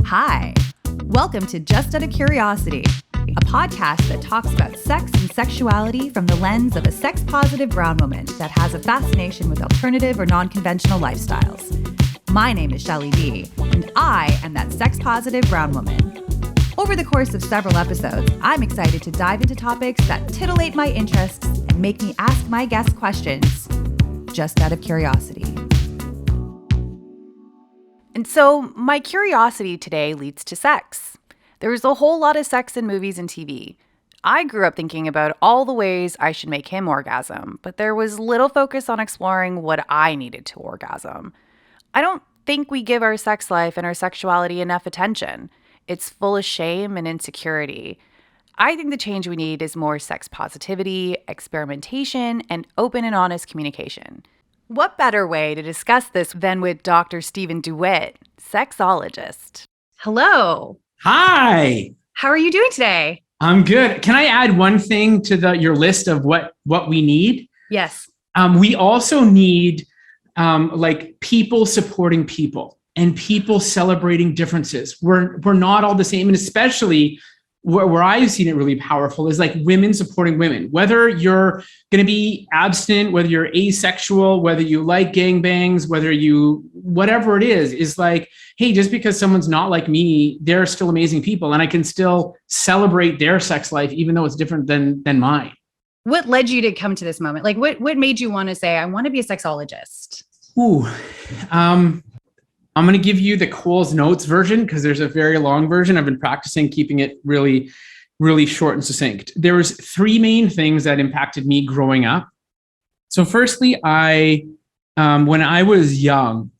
Hi, welcome to Just Out of Curiosity, a podcast that talks about sex and sexuality from the lens of a sex-positive brown woman that has a fascination with alternative or non-conventional lifestyles. My name is Shelly D, and I am that sex-positive brown woman. Over the course of several episodes, I'm excited to dive into topics that titillate my interests and make me ask my guests questions just out of curiosity. And so my curiosity today leads to sex. There's a whole lot of sex in movies and TV. I grew up thinking about all the ways I should make him orgasm, but there was little focus on exploring what I needed to orgasm. I don't think we give our sex life and our sexuality enough attention. It's full of shame and insecurity. I think the change we need is more sex positivity, experimentation, and open and honest communication. What better way to discuss this than with Dr. Stephen DeWitt, sexologist? Hello. Hi. How are you doing today? I'm good. Can I add one thing to your list of what we need? Yes. We also need people supporting people and people celebrating differences. We're not all the same, and especially where I've seen it really powerful is like women supporting women. Whether you're going to be abstinent, whether you're asexual, whether you like gangbangs, whatever it is like, hey, just because someone's not like me, they're still amazing people, and I can still celebrate their sex life, even though it's different than mine. What led you to come to this moment? Like, what made you want to say, I want to be a sexologist? I'm going to give you the Cole's Notes version because there's a very long version. I've been practicing keeping it really, really short and succinct. There was three main things that impacted me growing up. So firstly, when I was young,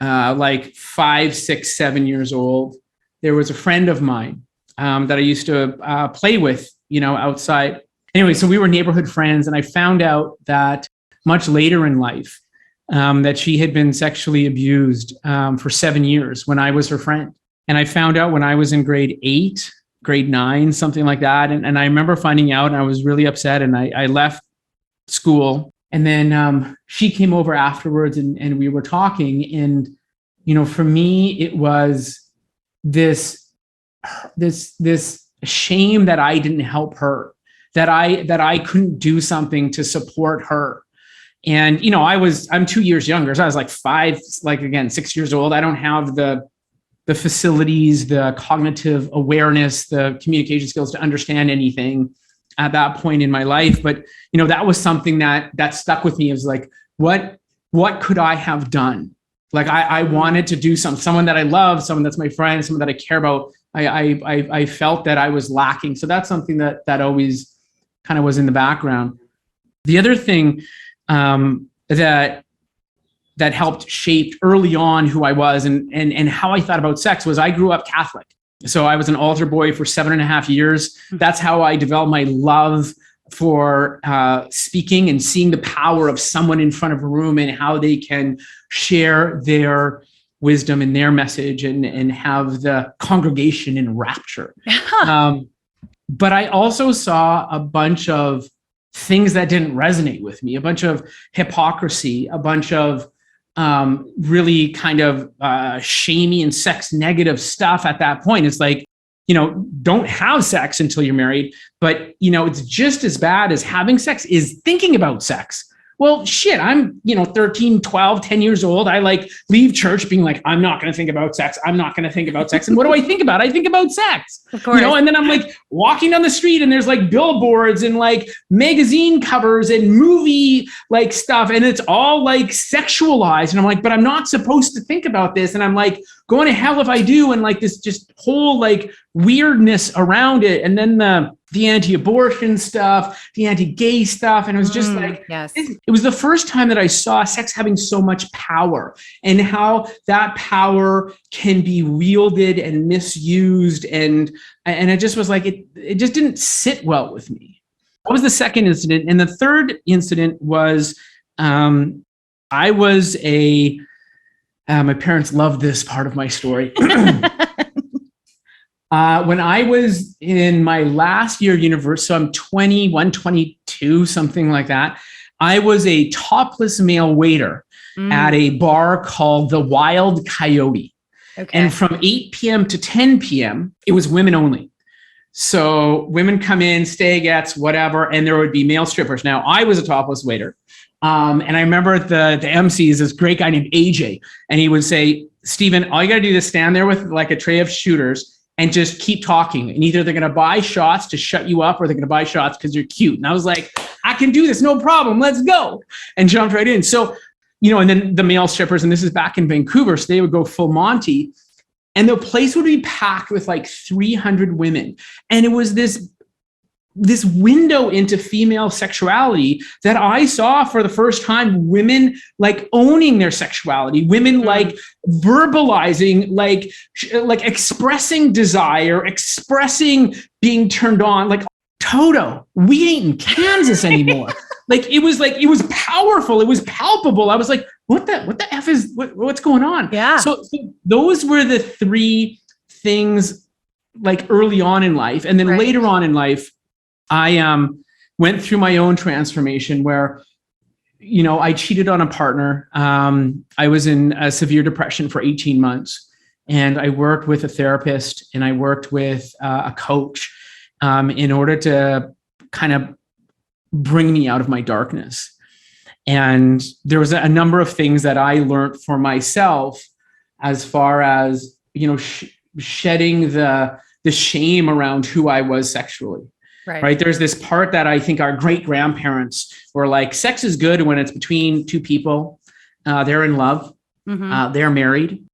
like 5, 6, 7 years old, there was a friend of mine that I used to play with, outside. Anyway, so we were neighborhood friends, and I found out that much later in life, that she had been sexually abused for 7 years when I was her friend. And I found out when I was in grade 8, grade 9, something like that. And I remember finding out, and I was really upset, and I left school. And then she came over afterwards, and we were talking. And, for me, it was this shame that I didn't help her, that I couldn't do something to support her. And, I'm 2 years younger. So I was like 5, 6 years old. I don't have the facilities, the cognitive awareness, the communication skills to understand anything at that point in my life. But, that was something that stuck with me. It was like, what could I have done? Like, I wanted to do someone that I love, someone that's my friend, someone that I care about. I felt that I was lacking. So that's something that always kind of was in the background. The other thing that helped shape early on who I was and how I thought about sex was I grew up Catholic. So I was an altar boy for 7.5 years. That's how I developed my love for speaking and seeing the power of someone in front of a room and how they can share their wisdom and their message and have the congregation in rapture. But I also saw a bunch of things that didn't resonate with me, a bunch of hypocrisy, a bunch of really kind of shamey and sex negative stuff at that point. It's like, don't have sex until you're married, but, it's just as bad as having sex is thinking about sex. Well, shit, I'm, 13, 12, 10 years old. I leave church being like, I'm not going to think about sex. I'm not going to think about sex. And what do I think about? I think about sex, of course. And then I'm walking down the street and there's billboards and magazine covers and movie stuff. And it's all sexualized. And I'm like, but I'm not supposed to think about this. And I'm going to hell if I do. And this just whole weirdness around it. And then the anti-abortion stuff, the anti-gay stuff. And it was just yes. It was the first time that I saw sex having so much power and how that power can be wielded and misused. And it just was it just didn't sit well with me. That was the second incident. And the third incident was, I was my parents loved this part of my story. When I was in my last year of university, so I'm 21, 22, something like that, I was a topless male waiter at a bar called the Wild Coyote. Okay. And from 8 p.m. to 10 p.m., it was women only. So women come in, stay-gets, whatever, and there would be male strippers. Now, I was a topless waiter. And I remember the MC is this great guy named AJ. And he would say, Stephen, all you got to do is stand there with like a tray of shooters and just keep talking. And either they're going to buy shots to shut you up or they're going to buy shots because you're cute. And I was like, I can do this, no problem. Let's go. And jumped right in. So, and then the male strippers, and this is back in Vancouver, so they would go full Monty. And the place would be packed with like 300 women. And it was this window into female sexuality that I saw for the first time, women like owning their sexuality, women like verbalizing, like expressing desire, expressing being turned on, like, Toto, we ain't in Kansas anymore. It was powerful. It was palpable. I was like, what the F is, what's going on? Yeah. So those were the three things like early on in life. And then later on in life, I went through my own transformation where, I cheated on a partner. I was in a severe depression for 18 months, and I worked with a therapist and I worked with a coach in order to kind of bring me out of my darkness. And there was a number of things that I learned for myself as far as, shedding the shame around who I was sexually. Right. There's this part that I think our great grandparents were like, sex is good when it's between two people. They're in love. Mm-hmm. They're married.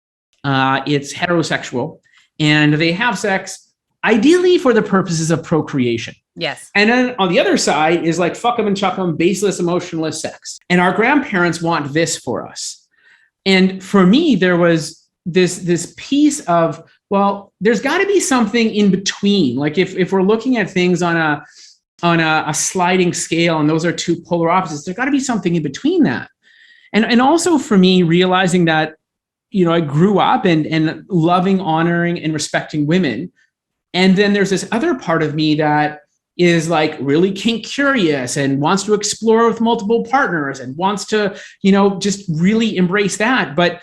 It's heterosexual. And they have sex ideally for the purposes of procreation. Yes. And then on the other side is like fuck them and chuck them, baseless, emotionless sex. And our grandparents want this for us. And for me, there was this piece of, well, there's got to be something in between. Like if we're looking at things on a sliding scale, and those are two polar opposites, there's got to be something in between that. And also for me, realizing that, I grew up and loving, honoring, and respecting women. And then there's this other part of me that is like really kink curious and wants to explore with multiple partners and wants to, just really embrace that. But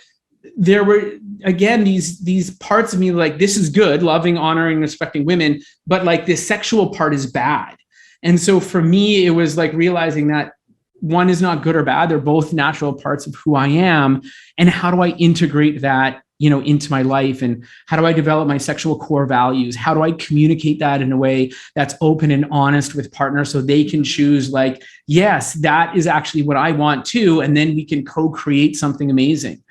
there were, again, these parts of me like, this is good, loving, honoring, respecting women, but like this sexual part is bad. And so for me, it was like realizing that one is not good or bad. They're both natural parts of who I am. And how do I integrate that, into my life? And how do I develop my sexual core values? How do I communicate that in a way that's open and honest with partners so they can choose like, yes, that is actually what I want too. And then we can co-create something amazing.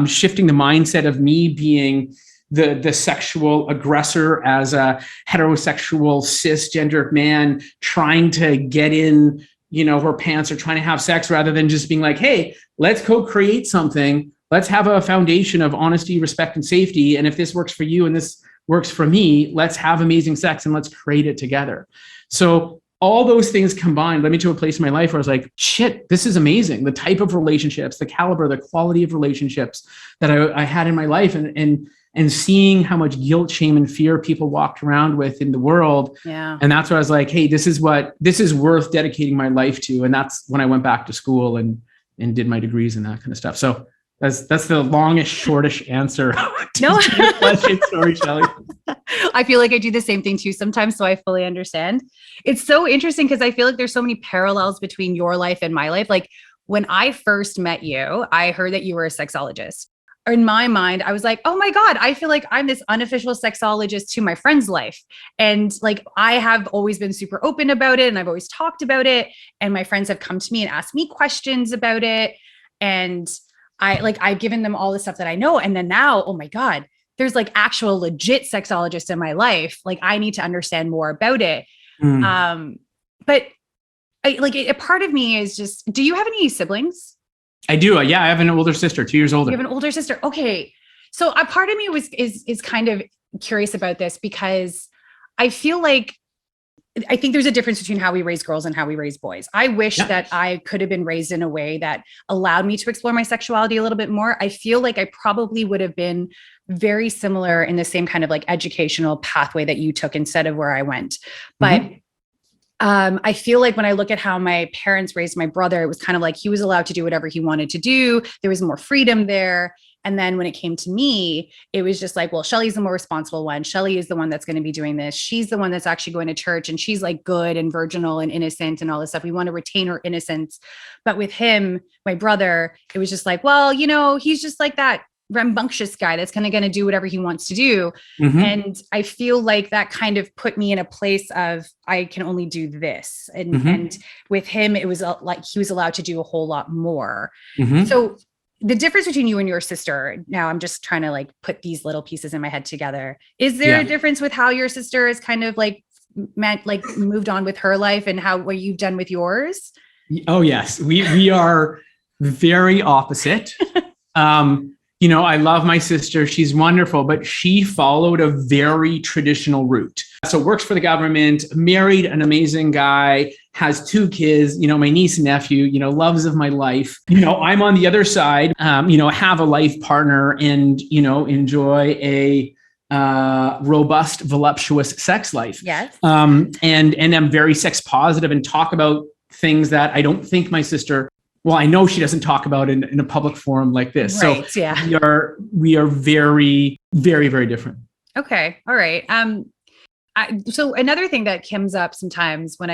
Shifting the mindset of me being the sexual aggressor as a heterosexual cisgender man trying to get in, her pants or trying to have sex, rather than just being like, hey, let's co-create something. Let's have a foundation of honesty, respect, and safety. And if this works for you and this works for me, let's have amazing sex and let's create it together. So all those things combined led me to a place in my life where I was like, shit, this is amazing. The type of relationships, the caliber, the quality of relationships that I had in my life, and seeing how much guilt, shame, and fear people walked around with in the world. Yeah. And that's where I was like, hey, this is worth dedicating my life to. And that's when I went back to school and did my degrees and that kind of stuff. So that's the longest, shortish answer to your question. Sorry, Shelley. I feel like I do the same thing too sometimes, so I fully understand. It's so interesting because I feel like there's so many parallels between your life and my life. Like when I first met you, I heard that you were a sexologist. In my mind, I was like, oh my God, I feel like I'm this unofficial sexologist to my friend's life. And like, I have always been super open about it and I've always talked about it. And my friends have come to me and asked me questions about it. And I've given them all the stuff that I know. And then now, oh my God, there's like actual legit sexologists in my life. Like I need to understand more about it. But a part of me is just, do you have any siblings? I do. Yeah. I have an older sister, 2 years older. You have an older sister. Okay. So a part of me is kind of curious about this because I feel like, I think there's a difference between how we raise girls and how we raise boys. I wish that I could have been raised in a way that allowed me to explore my sexuality a little bit more. I feel like I probably would have been very similar in the same kind of like educational pathway that you took instead of where I went. But I feel like when I look at how my parents raised my brother, it was kind of like he was allowed to do whatever he wanted to do. There was more freedom there. And then when it came to me, it was just like, well, Shelly's the more responsible one. Shelly is the one that's going to be doing this. She's the one that's actually going to church, and she's like good and virginal and innocent and all this stuff. We want to retain her innocence. But with him, my brother, it was just like, well, he's just like that rambunctious guy that's going to do whatever he wants to do. Mm-hmm. And I feel like that kind of put me in a place of, I can only do this. And with him, it was like he was allowed to do a whole lot more. Mm-hmm. So the difference between you and your sister, now I'm just trying to like put these little pieces in my head together. Is there a difference with how your sister is kind of like moved on with her life and what you've done with yours? Oh, yes. We are very opposite. I love my sister. She's wonderful, but she followed a very traditional route. So works for the government, married an amazing guy, has 2 kids, my niece and nephew, loves of my life. I'm on the other side, have a life partner and, enjoy a robust, voluptuous sex life. Yes. And I'm very sex positive and talk about things that I don't think my sister, well, I know she doesn't talk about in a public forum like this. Right, so yeah. we are very, very, very different. Okay. All right. So another thing that comes up sometimes when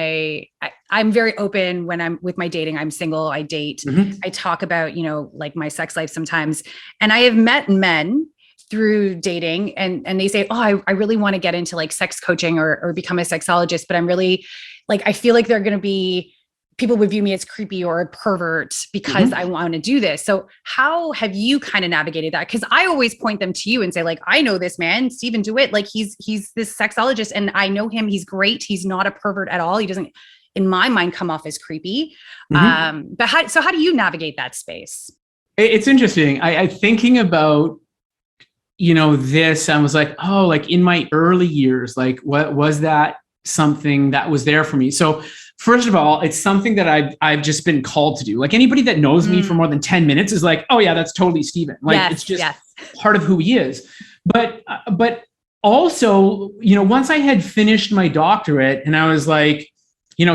I'm very open when I'm with my dating, I'm single, I date, I talk about, like my sex life sometimes. And I have met men through dating and they say, oh, I really want to get into like sex coaching or become a sexologist, but I'm really like, I feel like they're going to be, people would view me as creepy or a pervert because I want to do this. So how have you kind of navigated that? Because I always point them to you and say, like, I know this man, Stephen DeWitt, like he's this sexologist and I know him. He's great. He's not a pervert at all. He doesn't, in my mind, come off as creepy. But how do you navigate that space? It's interesting. I thinking about, this, I was like, oh, like in my early years, like what was that something that was there for me? So first of all, it's something that I've just been called to do. Like anybody that knows me for more than 10 minutes is like, oh yeah, that's totally Stephen. Like it's just part of who he is. But also, once I had finished my doctorate and I was like,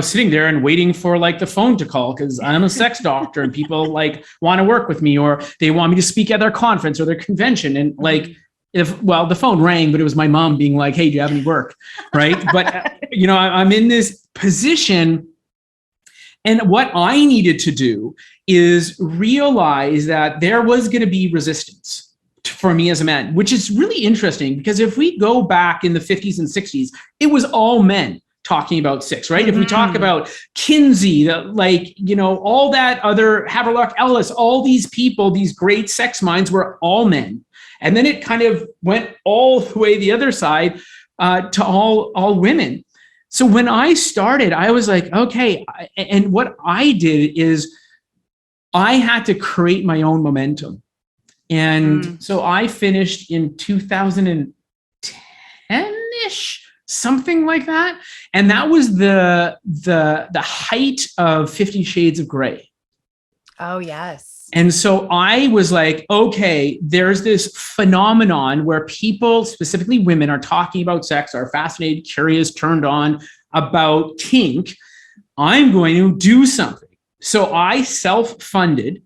sitting there and waiting for like the phone to call because I'm a sex doctor and people like want to work with me or they want me to speak at their conference or their convention. And like, the phone rang, but it was my mom being like, hey, do you have any work? Right. But, I'm in this position. And what I needed to do is realize that there was going to be resistance for me as a man, which is really interesting because if we go back in the 50s and 60s, it was all men talking about sex, right? If we talk about Kinsey, all that other Havelock Ellis, all these people, these great sex minds were all men. And then it kind of went all the way the other side to all women. So when I started, I was like, okay. And what I did is I had to create my own momentum. And so I finished in 2010-ish, something like that. And that was the height of 50 Shades of Grey. Oh, yes. And so I was like, okay, there's this phenomenon where people, specifically women, are talking about sex, are fascinated, curious, turned on about kink. I'm going to do something. So I self-funded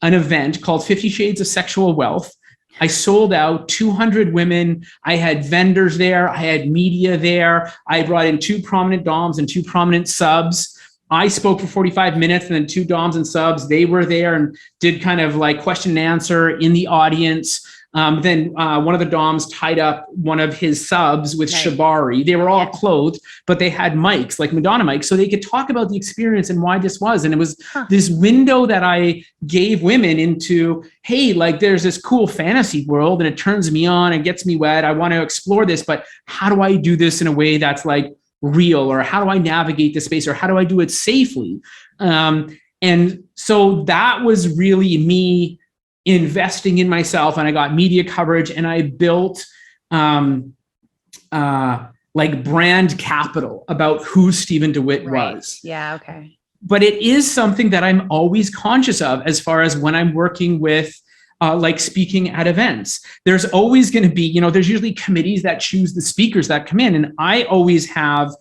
an event called 50 Shades of Sexual Wealth. I sold out 200 women. I had vendors there. I had media there. I brought in 2 prominent doms and 2 prominent subs. I spoke for 45 minutes and then 2 doms and subs, they were there and did kind of like question and answer in the audience. Then one of the doms tied up one of his subs with shibari. They were all clothed, but they had mics, like Madonna mics, so they could talk about the experience and why this was. And it was this window that I gave women into, hey, like there's this cool fantasy world and it turns me on and gets me wet. I want to explore this, but how do I do this in a way that's like real, or how do I navigate this space, or how do I do it safely? And so that was really me investing in myself, and I got media coverage and I built like brand capital about who Stephen DeWitt was. Yeah. Okay. But it is something that I'm always conscious of as far as when I'm working with like speaking at events. There's always going to be, there's usually committees that choose the speakers that come in. And I always have,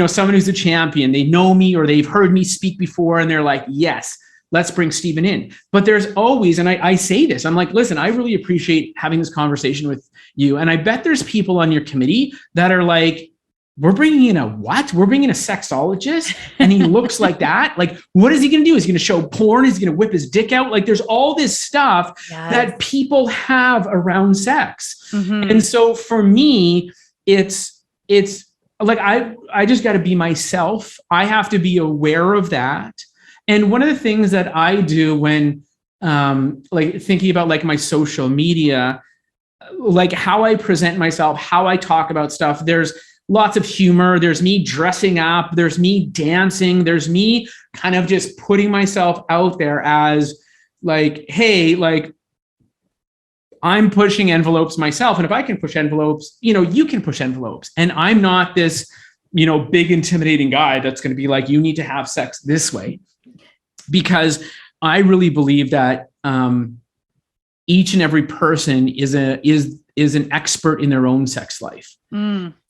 someone who's a champion. They know me or they've heard me speak before and they're like, yes, let's bring Stephen in. But there's always, and I say this, I'm like, listen, I really appreciate having this conversation with you. And I bet there's people on your committee that are like, we're bringing in a what? We're bringing in a sexologist and he looks like that. Like, what is he going to do? Is he going to show porn? Is he going to whip his dick out? Like, there's all this stuff that people have around sex. And so for me, it's like, I just got to be myself. I have to be aware of that. And one of the things that I do when, like thinking about like my social media, like how I present myself, how I talk about stuff, there's lots of humor. There's me dressing up. There's me dancing. There's me kind of just putting myself out there as like, hey, like I'm pushing envelopes myself. And if I can push envelopes, you can push envelopes. And I'm not this, big intimidating guy that's going to be like, you need to have sex this way. Because I really believe that each and every person is an expert in their own sex life.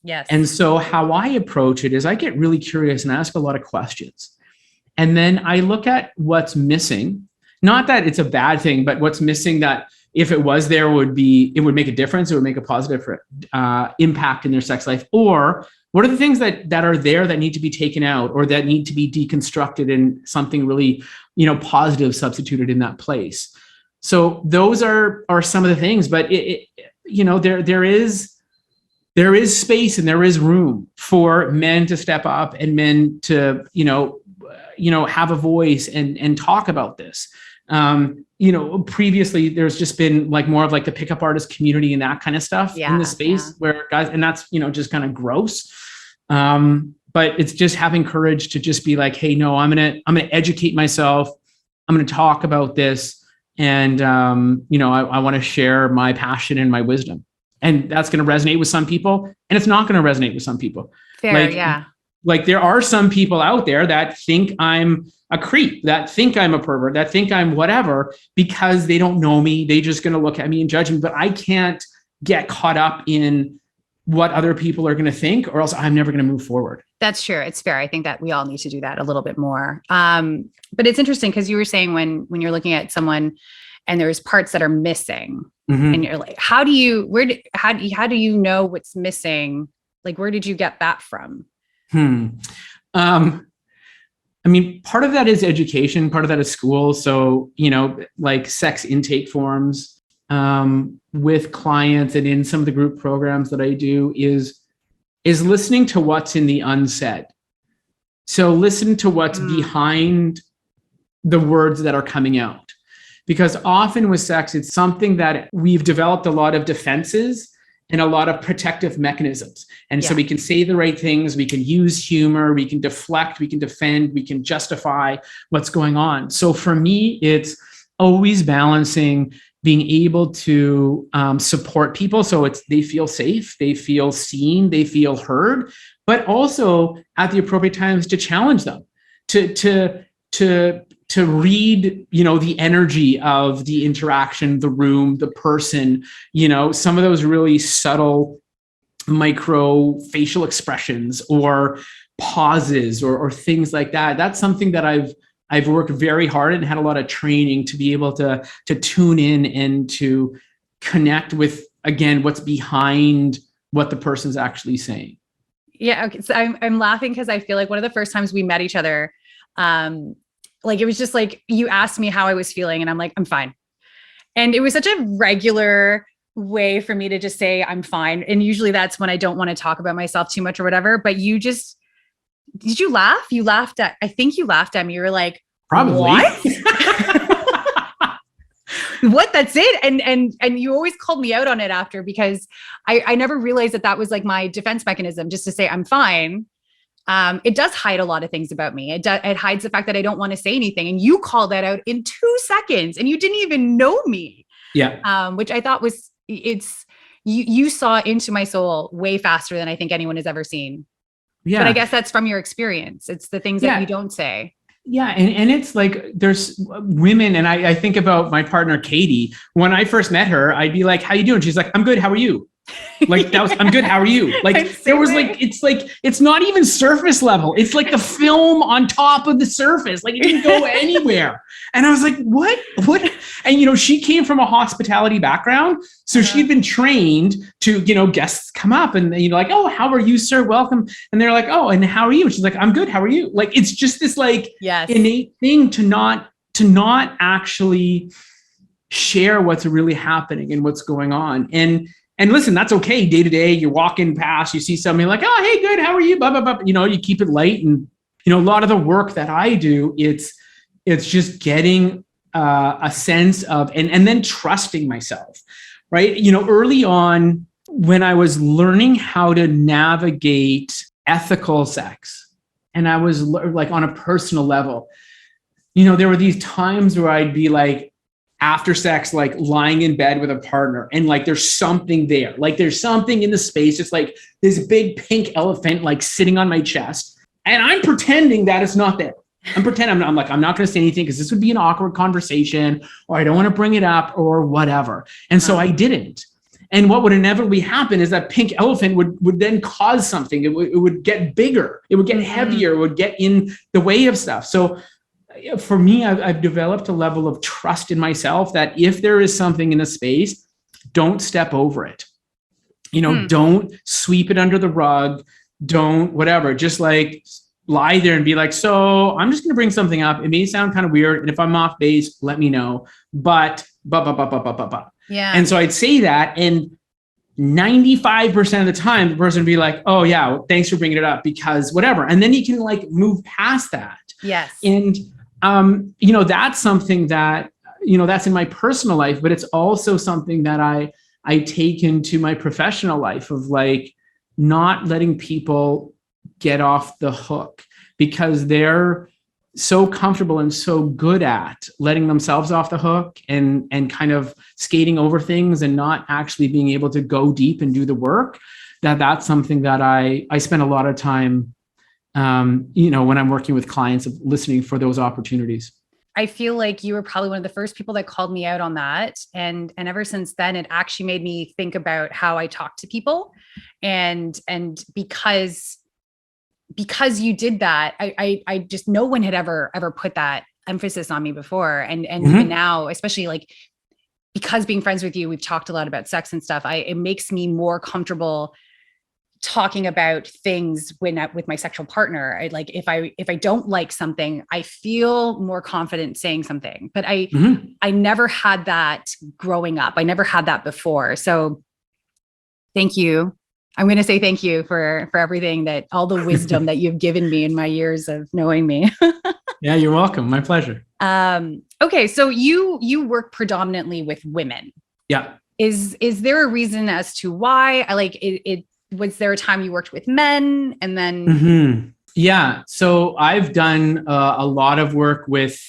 Yes. And so how I approach it is I get really curious and ask a lot of questions. And then I look at what's missing. Not that it's a bad thing, but what's missing that if it was there it would make a difference. It would make a positive impact in their sex life. Or what are the things that are there that need to be taken out or that need to be deconstructed and something really, positive substituted in that place. So those are some of the things, but there is space and there is room for men to step up and men to, have a voice and talk about this. Previously there's just been like more of like the pickup artist community and that kind of stuff in the space where guys, and that's, just kind of gross. But it's just having courage to just be like, hey, no, I'm going to educate myself. I'm going to talk about this. And, I want to share my passion and my wisdom. And that's going to resonate with some people and it's not going to resonate with some people. Fair, Like there are some people out there that think I'm a creep, that think I'm a pervert, that think I'm whatever, because they don't know me. They just going to look at me and judge me, but I can't get caught up in what other people are going to think, or else I'm never going to move forward. That's true. It's fair. I think that we all need to do that a little bit more. But it's interesting because you were saying when you're looking at someone and there's parts that are missing and you're like, how do you know what's missing? Like, where did you get that from? I mean, part of that is education, part of that is school. So, like sex intake forms with clients and in some of the group programs that I do is listening to what's in the unsaid. So listen to what's behind the words that are coming out. Because often with sex, it's something that we've developed a lot of defenses and a lot of protective mechanisms. And so we can say the right things, we can use humor, we can deflect, we can defend, we can justify what's going on. So for me, it's always balancing being able to support people. So they feel safe, they feel seen, they feel heard, but also at the appropriate times to challenge them, to read, the energy of the interaction, the room, the person, some of those really subtle micro facial expressions or pauses or things like that. That's something that I've worked very hard and had a lot of training to be able to tune in and to connect with, again, what's behind what the person's actually saying. Yeah. Okay. So I'm laughing because I feel like one of the first times we met each other, like, it was just like, you asked me how I was feeling and I'm like, I'm fine. And it was such a regular way for me to just say, I'm fine. And usually that's when I don't want to talk about myself too much or whatever, but did you laugh? I think you laughed at me. You were like, probably. What? What? That's it. And you always called me out on it after, because I never realized that was like my defense mechanism, just to say I'm fine. It does hide a lot of things about me. It hides the fact that I don't want to say anything. And you called that out in 2 seconds and you didn't even know me. Yeah. Which I thought you saw into my soul way faster than I think anyone has ever seen. Yeah. But I guess that's from your experience. It's the things that you don't say. Yeah. And it's like, there's women, and I think about my partner, Katie. When I first met her, I'd be like, how you doing? She's like, I'm good. How are you? Like that was, I'm good. How are you? Like there was like, it's not even surface level. It's like the film on top of the surface. Like it didn't go anywhere. And I was like, what? And, she came from a hospitality background. So she'd been trained to, guests come up and, like, oh, how are you, sir? Welcome. And they're like, oh, and how are you? And she's like, I'm good. How are you? Like, it's just this like innate thing to not actually share what's really happening and what's going on. And listen, that's okay. Day to day, you're walking past, you see somebody like, oh, hey, good. How are you? Blah, blah, blah. You keep it light. And, a lot of the work that I do, it's just getting a sense of, and then trusting myself, right? Early on when I was learning how to navigate ethical sex, and I was like on a personal level, there were these times where I'd be like, after sex, like lying in bed with a partner and like there's something there, like there's something in the space, it's like this big pink elephant like sitting on my chest, and I'm pretending that it's not there. I'm pretending I'm not going to say anything because this would be an awkward conversation, or I don't want to bring it up or whatever. And so I didn't. And what would inevitably happen is that pink elephant would then cause something. It would get bigger, it would get heavier, it would get in the way of stuff. So for me, I've developed a level of trust in myself that if there is something in a space, don't step over it. Don't sweep it under the rug. Don't whatever. Just like lie there and be like, so I'm just going to bring something up. It may sound kind of weird. And if I'm off base, let me know. But. Yeah. And so I'd say that. And 95% of the time, the person would be like, oh yeah, well, thanks for bringing it up because whatever. And then you can like move past that. Yes. And that's something that, that's in my personal life, but it's also something that I take into my professional life of like not letting people get off the hook because they're so comfortable and so good at letting themselves off the hook and kind of skating over things and not actually being able to go deep and do the work. That's something that I spend a lot of time when I'm working with clients, of listening for those opportunities. I feel like you were probably one of the first people that called me out on that. And ever since then, it actually made me think about how I talk to people. And because you did that, I just, no one had ever put that emphasis on me before. And even now, especially like, because being friends with you, we've talked a lot about sex and stuff. It makes me more comfortable talking about things with my sexual partner. If I don't like something, I feel more confident saying something, but I never had that growing up. I never had that before. So thank you. I'm going to say thank you for everything, all the wisdom that you've given me in my years of knowing me. Yeah, you're welcome. My pleasure. Okay. So you work predominantly with women. Yeah. Is there a reason as to why? Was there a time you worked with men and then? Yeah. So I've done a lot of work with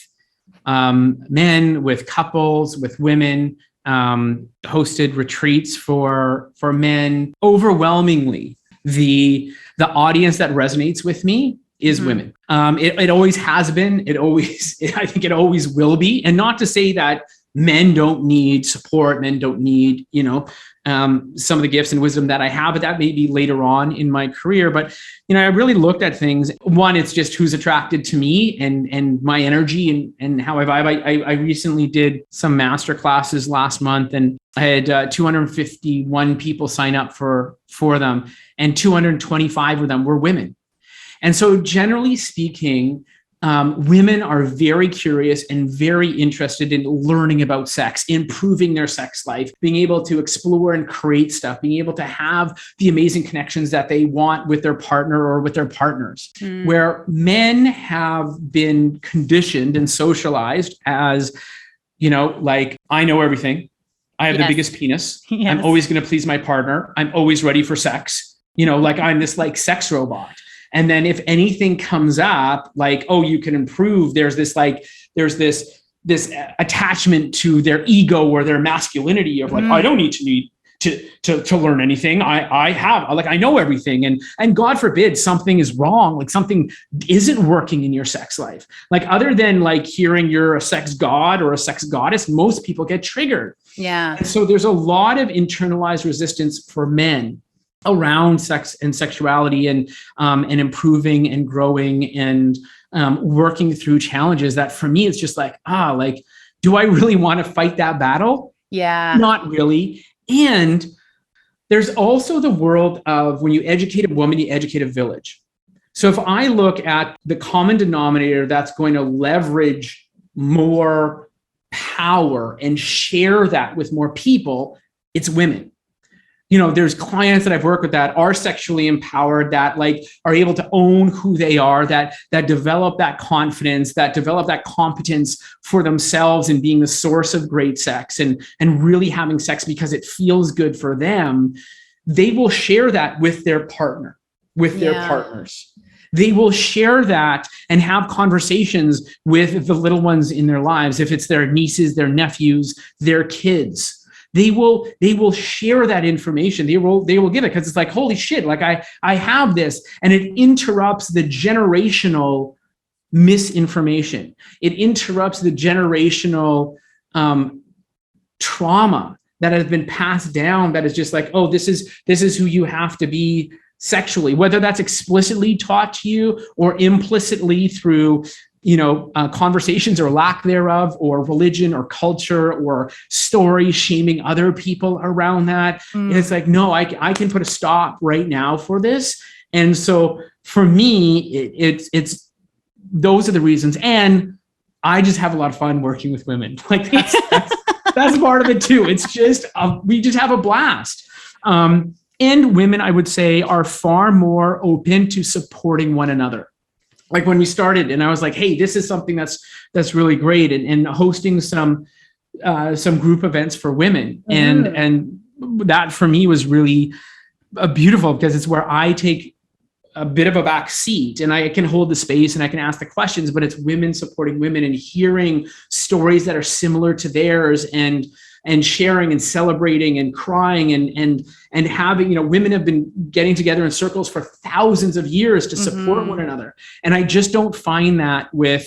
men, with couples, with women, hosted retreats for men. Overwhelmingly, the audience that resonates with me is women. It always has been. I think it always will be. And not to say that men don't need support, men don't need, some of the gifts and wisdom that I have, but that may be later on in my career. But, I really looked at things. One, it's just who's attracted to me and my energy and how I vibe. I recently did some master classes last month, and I had 251 people sign up for them, and 225 of them were women. And so generally speaking, women are very curious and very interested in learning about sex, improving their sex life, being able to explore and create stuff, being able to have the amazing connections that they want with their partner or with their partners. Where men have been conditioned and socialized as, like, I know everything. I have the biggest penis. Yes. I'm always going to please my partner. I'm always ready for sex. Like I'm this like sex robot. And then if anything comes up, like, oh, you can improve, there's this attachment to their ego or their masculinity of like, I don't need to to learn anything. I know everything. And God forbid something is wrong, like something isn't working in your sex life. Like other than like hearing you're a sex god or a sex goddess, most people get triggered. Yeah. And so there's a lot of internalized resistance for men around sex and sexuality and improving and growing and working through challenges that for me, it's just like, do I really want to fight that battle? Yeah. Not really. And there's also the world of when you educate a woman, you educate a village. So if I look at the common denominator that's going to leverage more power and share that with more people, it's women. There's clients that I've worked with that are sexually empowered, that like are able to own who they are, that develop that confidence, that develop that competence for themselves in being the source of great sex and really having sex because it feels good for them. They will share that with their partner, with their partners. They will share that and have conversations with the little ones in their lives. If it's their nieces, their nephews, their kids. They will share that information. They will give it because it's like, holy shit, like I have this, and it interrupts the generational misinformation. It interrupts the generational trauma that has been passed down. That is just like, oh, this is who you have to be sexually, whether that's explicitly taught to you or implicitly through conversations or lack thereof, or religion or culture or story shaming other people around that. It's like, no, I can put a stop right now for this. And so for me, it's those are the reasons. And I just have a lot of fun working with women. Like that's part of it too. It's just, we just have a blast. And women, I would say, are far more open to supporting one another. Like when we started and I was like, hey, this is something that's really great, and hosting some group events for women. And that for me was really beautiful because it's where I take a bit of a back seat and I can hold the space and I can ask the questions, but it's women supporting women and hearing stories that are similar to theirs and sharing and celebrating and crying and having, women have been getting together in circles for thousands of years to support one another. And I just don't find that with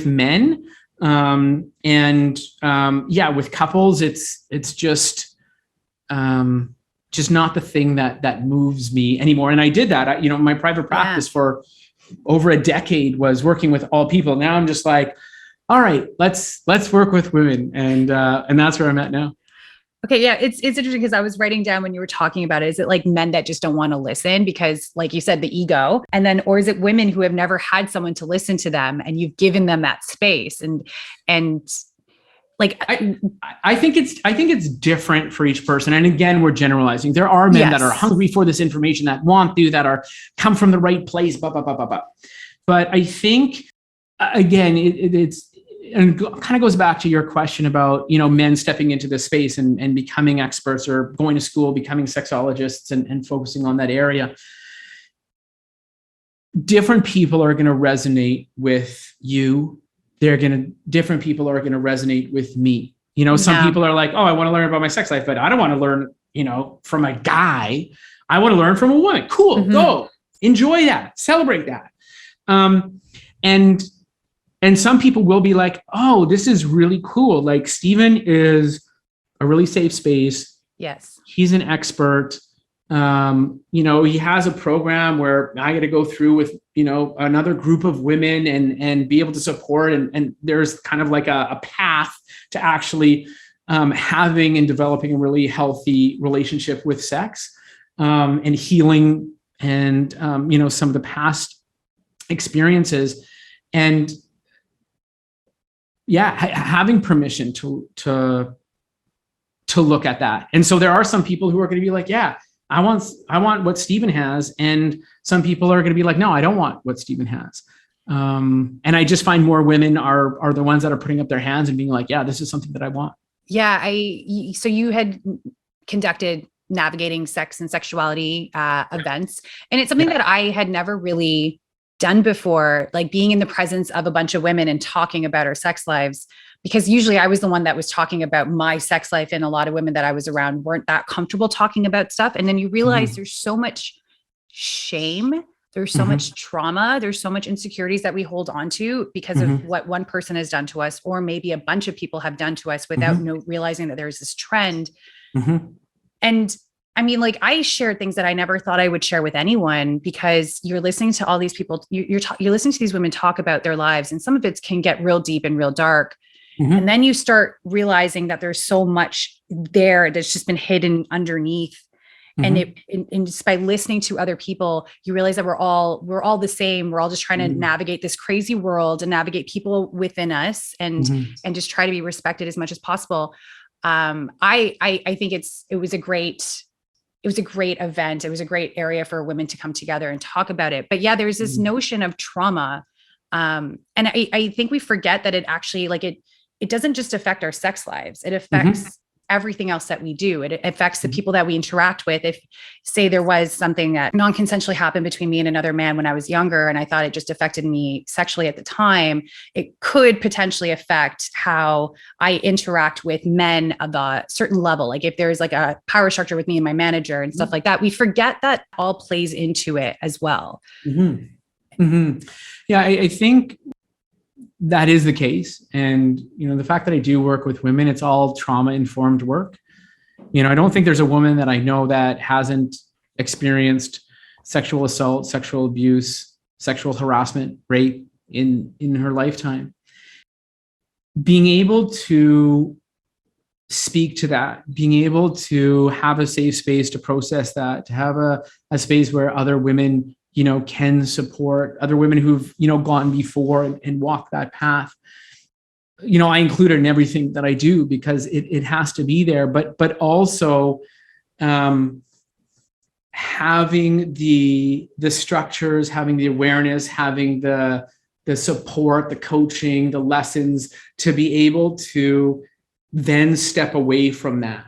men. With couples, it's just not the thing that moves me anymore. And I did that. My private practice for over a decade was working with all people. Now I'm just like, all right, let's work with women. And that's where I'm at now. Okay. Yeah. It's interesting because I was writing down when you were talking about it, is it like men that just don't want to listen because, like you said, the ego, or is it women who have never had someone to listen to them and you've given them that space and like, I think it's different for each person. And again, we're generalizing. There are men that are hungry for this information, that want to, that are come from the right place, blah, blah, blah, blah, blah. But I think, again, it's, and kind of goes back to your question about, men stepping into this space and becoming experts or going to school, becoming sexologists and focusing on that area. Different people are going to resonate with you. Different people are going to resonate with me. Some people are like, oh, I want to learn about my sex life, but I don't want to learn, from a guy. I want to learn from a woman. Cool. Go enjoy that. Celebrate that. And some people will be like, oh, this is really cool. Like Stephen is a really safe space. Yes. He's an expert. He has a program where I get to go through with, another group of women and be able to support. And there's kind of like a path to actually having and developing a really healthy relationship with sex and healing and, some of the past experiences. And having permission to look at that. And so there are some people who are going to be like, I want what Stephen has. And some people are going to be like, no, I don't want what Stephen has. And I just find more women are the ones that are putting up their hands and being like, yeah, this is something that I want. Yeah. So you had conducted navigating sex and sexuality events. And it's something that I had never really done before, like being in the presence of a bunch of women and talking about our sex lives. because usually I was the one that was talking about my sex life, and a lot of women that I was around weren't that comfortable talking about stuff. And then you realize there's so much shame, there's so much trauma, there's so much insecurities that we hold on to because of what one person has done to us, or maybe a bunch of people have done to us without realizing that there's this trend. And I mean, like, I shared things that I never thought I would share with anyone, because you're listening to all these people, you're listening to these women talk about their lives, and some of it can get real deep and real dark. And then you start realizing that there's so much there that's just been hidden underneath. And just by listening to other people, you realize that we're all the same. We're all just trying to navigate this crazy world and navigate people within us, and just try to be respected as much as possible. I think it was a great event. It was a great area for women to come together and talk about it. But yeah, there's this notion of trauma. And I think we forget that it actually, like, it doesn't just affect our sex lives. It affects everything else that we do. It affects the people that we interact with. If, say, there was something that non-consensually happened between me and another man when I was younger, and I thought it just affected me sexually at the time, it could potentially affect how I interact with men of a certain level. Like if there's like a power structure with me and my manager and stuff like that, we forget that all plays into it as well. Yeah, I think that is the case. And, the fact that I do work with women, it's all trauma-informed work. I don't think there's a woman that I know that hasn't experienced sexual assault, sexual abuse, sexual harassment, rape in her lifetime. Being able to speak to that, being able to have a safe space to process that, to have a space where other women can support other women who've, gone before and walked that path. I include it in everything that I do because it has to be there, but also having the structures, having the awareness, having the support, the coaching, the lessons to be able to then step away from that.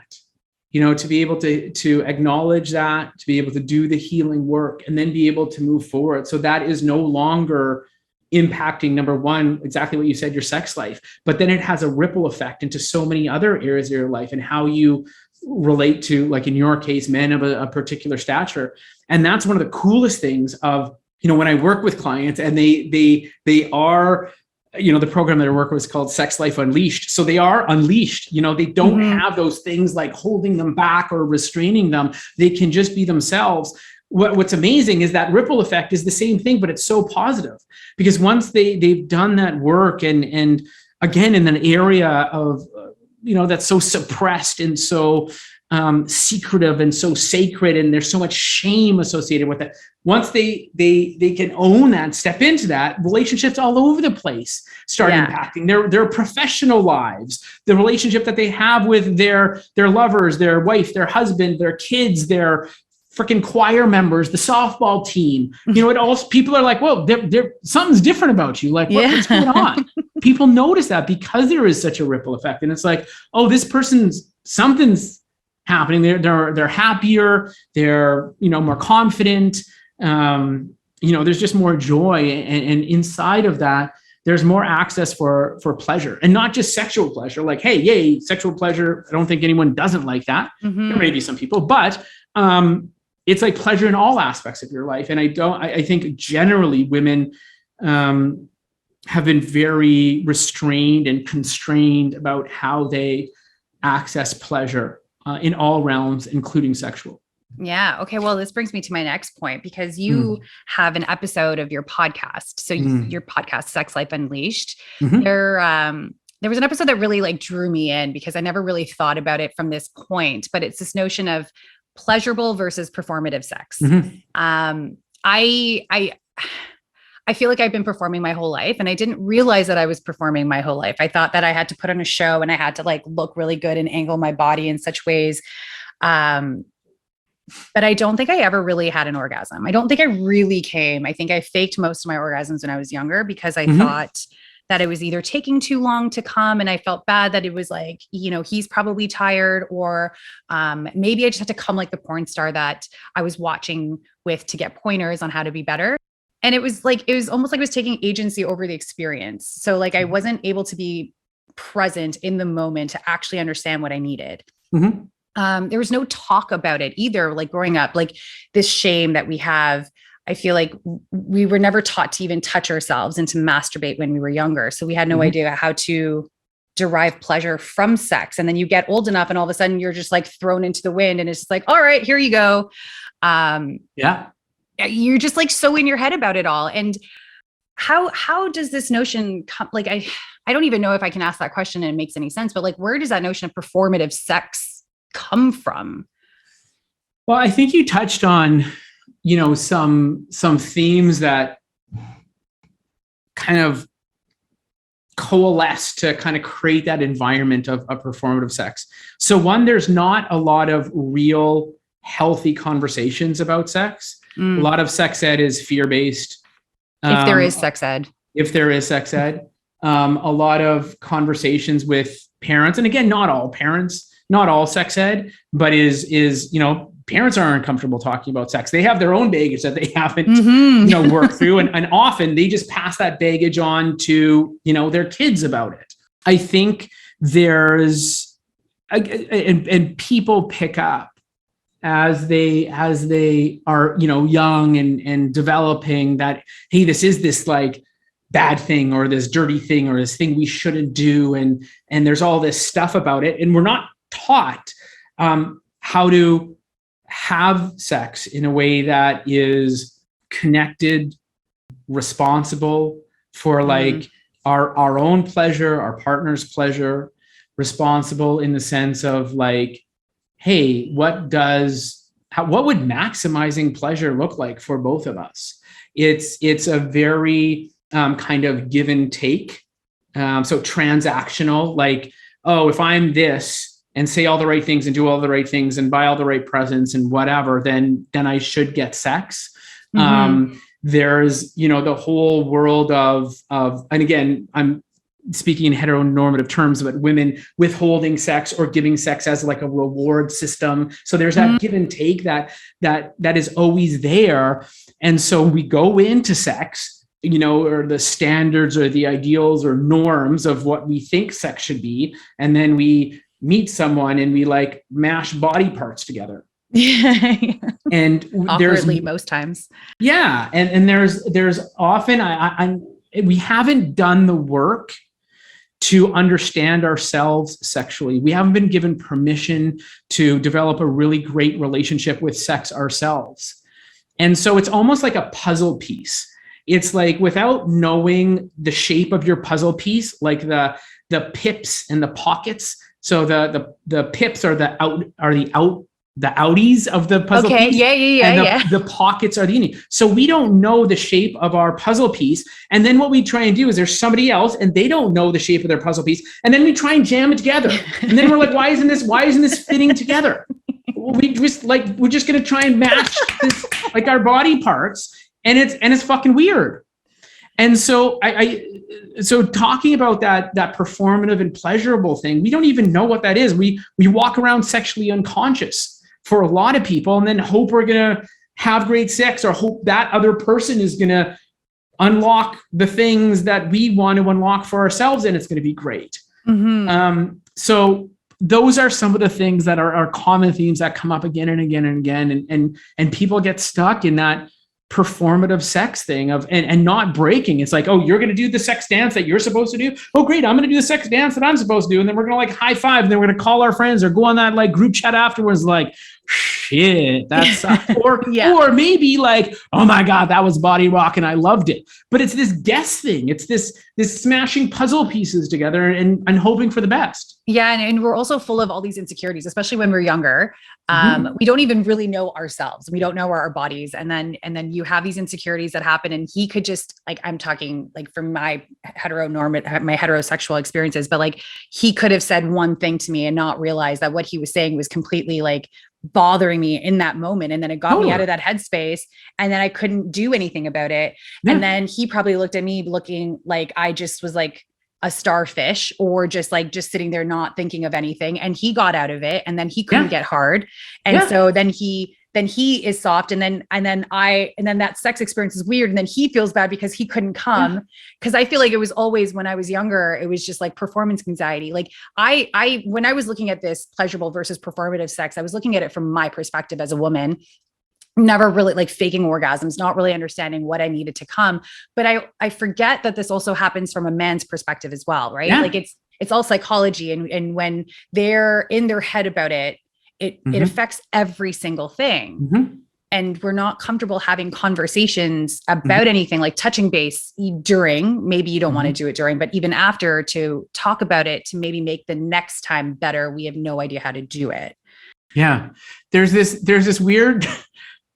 To be able to acknowledge that, to be able to do the healing work, and then be able to move forward. So that is no longer impacting, number one, exactly what you said, your sex life, but then it has a ripple effect into so many other areas of your life and how you relate to, like in your case, men of a particular stature. And that's one of the coolest things of, when I work with clients and they are, the program that I work with is called Sex Life Unleashed. So they are unleashed. They don't have those things like holding them back or restraining them. They can just be themselves. What's amazing is that ripple effect is the same thing, but it's so positive because once they've done that work and again, in an area of, that's so suppressed and so secretive and so sacred, and there's so much shame associated with it. Once they can own that, step into that, relationships all over the place start impacting their professional lives, the relationship that they have with their lovers, their wife, their husband, their kids, their freaking choir members, the softball team. It all, people are like, whoa, something's different about you. Like, what's going on? People notice that because there is such a ripple effect, and it's like, oh, this person's something's happening. They're happier. They're more confident. There's just more joy, and inside of that, there's more access for pleasure, and not just sexual pleasure. Like, hey, yay, sexual pleasure. I don't think anyone doesn't like that. There may be some people, but it's like pleasure in all aspects of your life. And I think generally women have been very restrained and constrained about how they access pleasure in all realms, including sexual. Yeah. Okay. Well, this brings me to my next point, because you have an episode of your podcast. So your podcast, Sex Life Unleashed, there was an episode that really like drew me in because I never really thought about it from this point, but it's this notion of pleasurable versus performative sex. I feel like I've been performing my whole life, and I didn't realize that I was performing my whole life. I thought that I had to put on a show and I had to like look really good and angle my body in such ways. But I don't think I ever really had an orgasm. I don't think I really came. I think I faked most of my orgasms when I was younger because I thought that it was either taking too long to come, and I felt bad that it was like, he's probably tired, or maybe I just had to come like the porn star that I was watching with to get pointers on how to be better. And it was almost like I was taking agency over the experience. So like I wasn't able to be present in the moment to actually understand what I needed. Mm-hmm. There was no talk about it either. Like growing up, like this shame that we have, I feel like we were never taught to even touch ourselves and to masturbate when we were younger. So we had no Mm-hmm. idea how to derive pleasure from sex. And then you get old enough and all of a sudden you're just like thrown into the wind and it's just like, all right, here you go. Yeah. You're just like so in your head about it all. And how does this notion come? Like, I don't even know if I can ask that question and it makes any sense, but like, where does that notion of performative sex come from? Well, I think you touched on, some themes that kind of coalesce to kind of create that environment of performative sex. So one, there's not a lot of real healthy conversations about sex. A lot of sex ed is fear-based. If there is sex ed. If there is sex ed. A lot of conversations with parents, and again, not all parents, not all sex ed, but parents aren't comfortable talking about sex. They have their own baggage that they haven't, worked through. And often they just pass that baggage on to, their kids about it. I think there's, and people pick up as they are, young and developing that, hey, this is this like bad thing or this dirty thing or this thing we shouldn't do. And there's all this stuff about it. And we're not taught how to have sex in a way that is connected, responsible for like our own pleasure, our partner's pleasure, responsible in the sense of like, hey, what would maximizing pleasure look like for both of us? It's a very kind of give and take. So transactional, like, oh, if I'm this and say all the right things and do all the right things and buy all the right presents and whatever, then I should get sex. There's, the whole world of, and again, I'm speaking in heteronormative terms, but women withholding sex or giving sex as like a reward system. So there's that give and take that is always there. And so we go into sex, or the standards or the ideals or norms of what we think sex should be. And then we meet someone and we like mash body parts together. And awkwardly most times. Yeah. And there's often, we haven't done the work to understand ourselves sexually. We haven't been given permission to develop a really great relationship with sex ourselves. And so it's almost like a puzzle piece. It's like without knowing the shape of your puzzle piece, like the pips and the pockets. So the pips are the outies of the puzzle piece. And the pockets are the innie. So we don't know the shape of our puzzle piece. And then what we try and do is there's somebody else and they don't know the shape of their puzzle piece. And then we try and jam it together. And then we're like, why isn't this fitting together? We're just going to try and match this, like our body parts. And it's fucking weird. And so so talking about that performative and pleasurable thing, we don't even know what that is. We walk around sexually unconscious for a lot of people and then hope we're going to have great sex or hope that other person is going to unlock the things that we want to unlock for ourselves and it's going to be great. So those are some of the things that are common themes that come up again and again and again. And people get stuck in that performative sex thing of and not breaking. It's like, oh, you're going to do the sex dance that you're supposed to do. Oh, great. I'm going to do the sex dance that I'm supposed to do. And then we're going to like high five. And then we're going to call our friends or go on that like group chat afterwards. Like, shit, that's or maybe like, oh my God, that was body rock and I loved it. But it's this guess thing. It's this smashing puzzle pieces together and hoping for the best. Yeah. And we're also full of all these insecurities, especially when we're younger. We don't even really know ourselves. We don't know our bodies. And then you have these insecurities that happen. And he could just like, I'm talking like from my heterosexual experiences, but like he could have said one thing to me and not realize that what he was saying was completely like bothering me in that moment. And then it got me out of that headspace and then I couldn't do anything about it. Yeah. And then he probably looked at me looking like I just was like a starfish or just sitting there, not thinking of anything. And he got out of it and then he couldn't get hard. And so then he then he is soft. And then that sex experience is weird. And then he feels bad because he couldn't come. Cause I feel like it was always, when I was younger, it was just like performance anxiety. Like when I was looking at this pleasurable versus performative sex, I was looking at it from my perspective as a woman, never really like faking orgasms, not really understanding what I needed to come. But I forget that this also happens from a man's perspective as well, right? Yeah. Like it's all psychology. And when they're in their head about it, it affects every single thing. And we're not comfortable having conversations about anything like touching base during, maybe you don't want to do it during, but even after, to talk about it, to maybe make the next time better. We have no idea how to do it. Yeah. There's this weird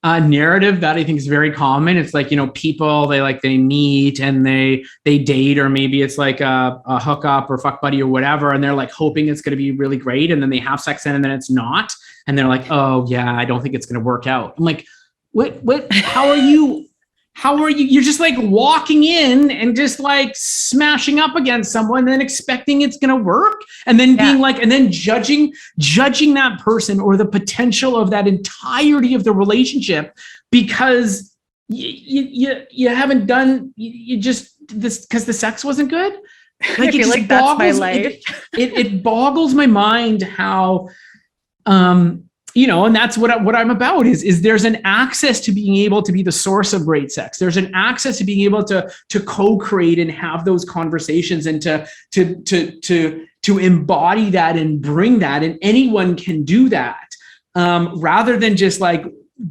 narrative that I think is very common. It's like, people, they meet and they date, or maybe it's like a hookup or fuck buddy or whatever. And they're like hoping it's going to be really great. And then they have sex and then it's not. And they're like, oh yeah, I don't think it's going to work out. I'm like, what, how are you? You're just like walking in and just like smashing up against someone and then expecting it's going to work. And then being like, and then judging that person or the potential of that entirety of the relationship because you haven't done, you just, this, because the sex wasn't good. Like, I feel like that's my life. It boggles my mind how, and that's what I'm about is there's an access to being able to be the source of great sex. There's an access to being able to co-create and have those conversations and to embody that and bring that. And anyone can do that, rather than just like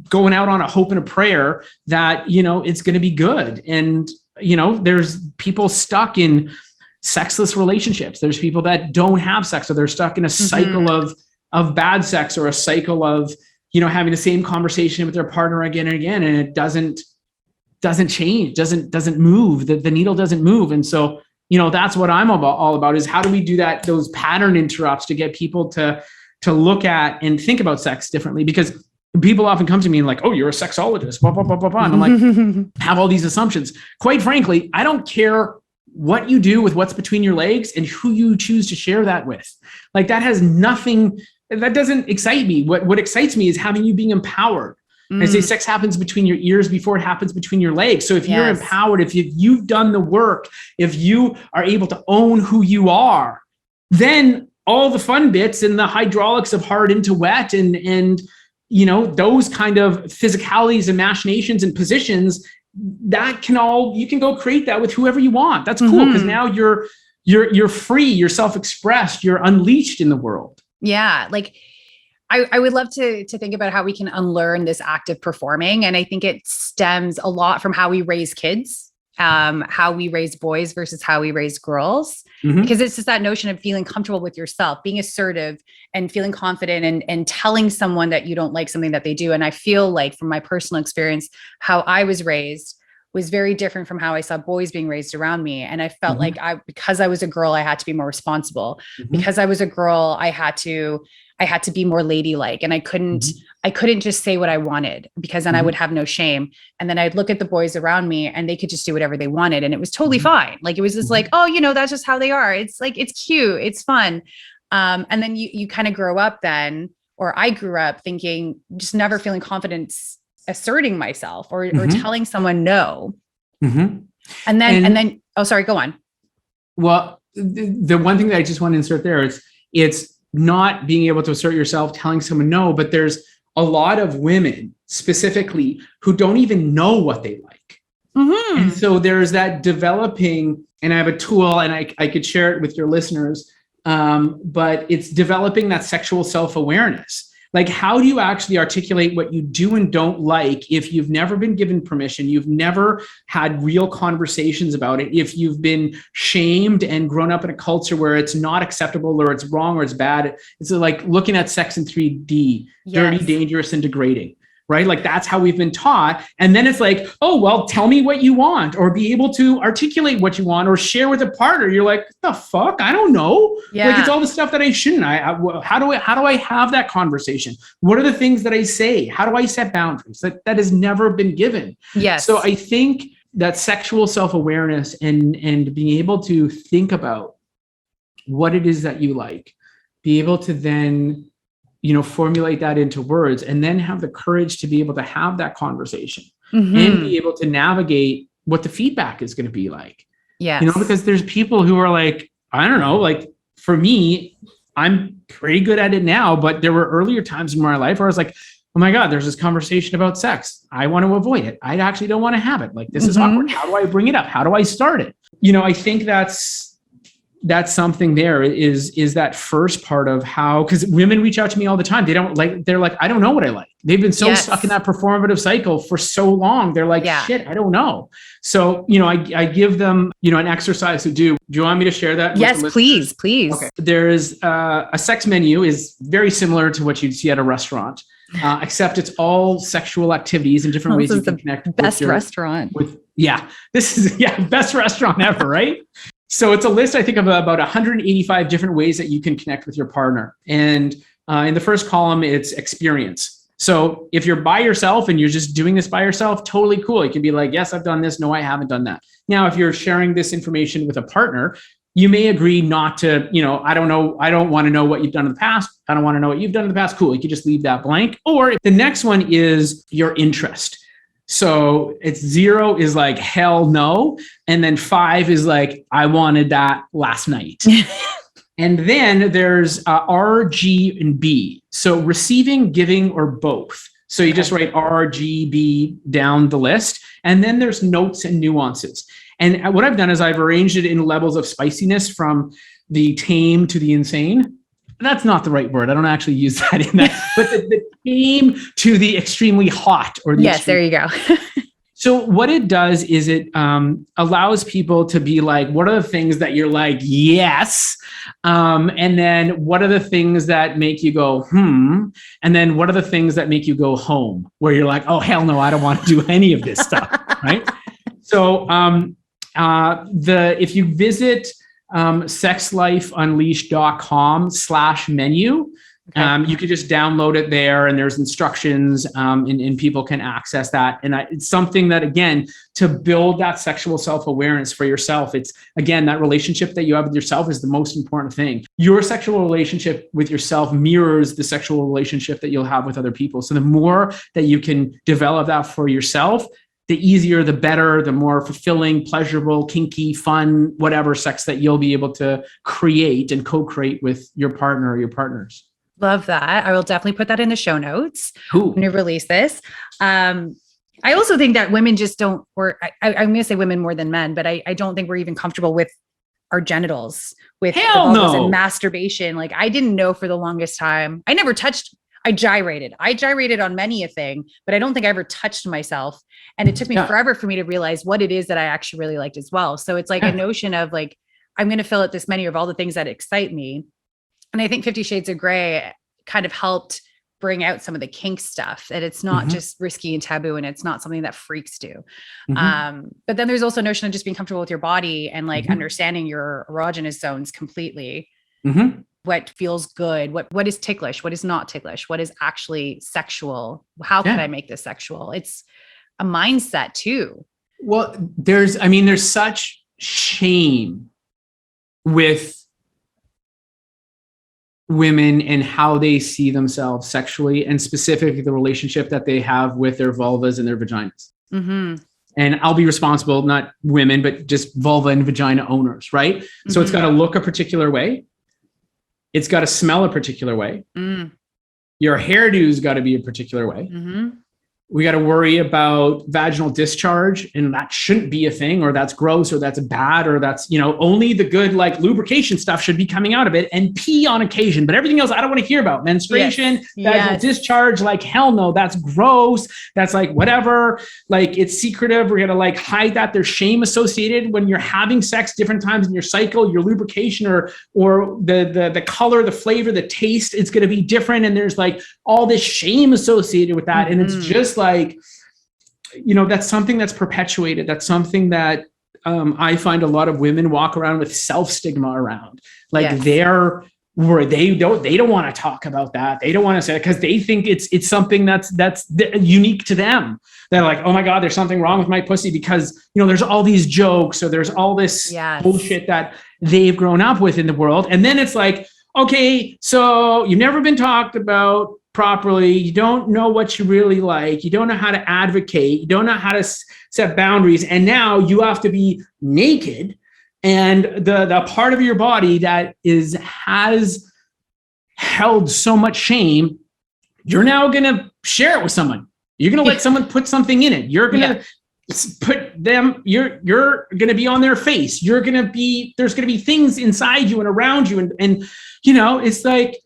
going out on a hope and a prayer that, it's going to be good. And, there's people stuck in sexless relationships. There's people that don't have sex, or they're stuck in a cycle of bad sex, or a cycle of, having the same conversation with their partner again and again. And it doesn't change, doesn't move. The needle doesn't move. And so, that's what I'm all about is how do we do that, those pattern interrupts to get people to look at and think about sex differently? Because people often come to me and like, oh, you're a sexologist, blah, blah, blah, blah, blah. And I'm like, have all these assumptions. Quite frankly, I don't care what you do with what's between your legs and who you choose to share that with. Like that has nothing, that doesn't excite me. What excites me is having you being empowered. I say sex happens between your ears before it happens between your legs. So if you're empowered, if you've done the work, if you are able to own who you are, then all the fun bits and the hydraulics of hard into wet and those kind of physicalities and machinations and positions, that you can go create that with whoever you want. That's cool because now you're free, you're self-expressed, you're unleashed in the world. Yeah. Like I would love to think about how we can unlearn this act of performing. And I think it stems a lot from how we raise kids, how we raise boys versus how we raise girls, because it's just that notion of feeling comfortable with yourself, being assertive and feeling confident and telling someone that you don't like something that they do. And I feel like from my personal experience, how I was raised was very different from how I saw boys being raised around me. And I felt like because I was a girl, I had to be more responsible. Because I was a girl, I had to be more ladylike, and I couldn't just say what I wanted, because then I would have no shame. And then I'd look at the boys around me and they could just do whatever they wanted. And it was totally fine. Like, it was just like, oh, that's just how they are. It's like, it's cute. It's fun. And then you kind of grow up then, or I grew up thinking, just never feeling confident asserting myself or telling someone no. And then, oh, sorry, go on. Well, the one thing that I just want to insert there is it's not being able to assert yourself, telling someone no, but there's a lot of women specifically who don't even know what they like. And so there's that developing, and I have a tool and I could share it with your listeners, but it's developing that sexual self-awareness. Like, how do you actually articulate what you do and don't like if you've never been given permission, you've never had real conversations about it, if you've been shamed and grown up in a culture where it's not acceptable or it's wrong or it's bad? It's like looking at sex in 3D, dirty, dangerous, and degrading. Right? Like, that's how we've been taught. And then it's like, oh, well, tell me what you want, or be able to articulate what you want, or share with a partner. You're like, what the fuck? I don't know. Yeah. Like, it's all the stuff that I shouldn't. How do I have that conversation? What are the things that I say? How do I set boundaries? That has never been given. Yes. So I think that sexual self-awareness and being able to think about what it is that you like, be able to then, formulate that into words, and then have the courage to be able to have that conversation and be able to navigate what the feedback is going to be like. Yes. Because there's people who are like, I don't know, like for me, I'm pretty good at it now, but there were earlier times in my life where I was like, oh my God, there's this conversation about sex. I want to avoid it. I actually don't want to have it. Like, this is awkward. How do I bring it up? How do I start it? I think that's something there is that first part of how, because women reach out to me all the time. They're like, I don't know what I like. They've been so stuck in that performative cycle for so long. They're like, shit, I don't know. So, I give them, an exercise to do. Do you want me to share that? Yes, please. Okay. There's a sex menu is very similar to what you'd see at a restaurant. Except it's all sexual activities and different ways you can connect. Best restaurant. This is best restaurant ever, right? So it's a list, I think, of about 185 different ways that you can connect with your partner. And in the first column, it's experience. So if you're by yourself and you're just doing this by yourself, totally cool. You can be like, yes, I've done this. No, I haven't done that. Now, if you're sharing this information with a partner, you may agree not to, I don't know. I don't want to know what you've done in the past. I don't want to know what you've done in the past. Cool. You can just leave that blank. Or the next one is your interest. So it's 0 is like, hell no. And then 5 is like, I wanted that last night. And then there's R, G, and B. So receiving, giving, or both. So you just write R, G, B down the list. And then there's notes and nuances. And what I've done is I've arranged it in levels of spiciness from the tame to the insane. That's not the right word. I don't actually use that in that. But the tame to the extremely hot. Or the there you go. So what it does is it allows people to be like, what are the things that you're like, yes? And then what are the things that make you go, And then what are the things that make you go home? Where you're like, oh, hell no, I don't want to do any of this stuff, right? So if you visit sexlifeunleashed.com/menu, you can just download it there, and there's instructions, and people can access that. And it's something that, again, to build that sexual self-awareness for yourself, it's, again, that relationship that you have with yourself is the most important thing. Your sexual relationship with yourself mirrors the sexual relationship that you'll have with other people. So the more that you can develop that for yourself, the easier, the better, the more fulfilling, pleasurable, kinky, fun, whatever sex that you'll be able to create and co-create with your partner or your partners. Love that. I will definitely put that in the show notes when you release this. I also think that women just don't, or I'm going to say women more than men, but I don't think we're even comfortable with our genitals, with and masturbation. Like, I didn't know for the longest time. I never touched. I gyrated on many a thing, but I don't think I ever touched myself. And it took me forever for me to realize what it is that I actually really liked as well. So it's like a notion of like, I'm going to fill out this menu of all the things that excite me. And I think 50 Shades of Grey kind of helped bring out some of the kink stuff, that it's not just risky and taboo, and it's not something that freaks do. But then there's also a notion of just being comfortable with your body and like understanding your erogenous zones completely. What feels good, what is ticklish, what is not ticklish, what is actually sexual, how can I make this sexual? It's a mindset too. Well, there's such shame with women and how they see themselves sexually, and specifically the relationship that they have with their vulvas and their vaginas. And I'll be responsible, not women, but just vulva and vagina owners, right? So it's got to look a particular way. It's got to smell a particular way. Your hairdo's got to be a particular way. We got to worry about vaginal discharge, and that shouldn't be a thing, or that's gross, or that's bad, or that's, only the good, like, lubrication stuff should be coming out of it, and pee on occasion, but everything else I don't want to hear about. Menstruation, vaginal discharge, like, hell no, that's gross. That's like, whatever, like, it's secretive. We're going to like hide that. There's shame associated when you're having sex different times in your cycle, your lubrication or the color, the flavor, the taste, it's going to be different. And there's like all this shame associated with that. And it's just like, that's something that's perpetuated. That's something that I find a lot of women walk around with self-stigma around. Like they don't want to talk about that. They don't want to say it because they think it's something that's unique to them. They're like, oh my God, there's something wrong with my pussy because, there's all these jokes, or there's all this bullshit that they've grown up with in the world. And then it's like, okay, so you've never been talked about properly. You don't know what you really like. You don't know how to advocate. You don't know how to set boundaries. And now you have to be naked. And the part of your body that has held so much shame, you're now going to share it with someone. You're going to let someone put something in it. You're going to put them, you're going to be on their face. There's going to be things inside you and around you. And it's like,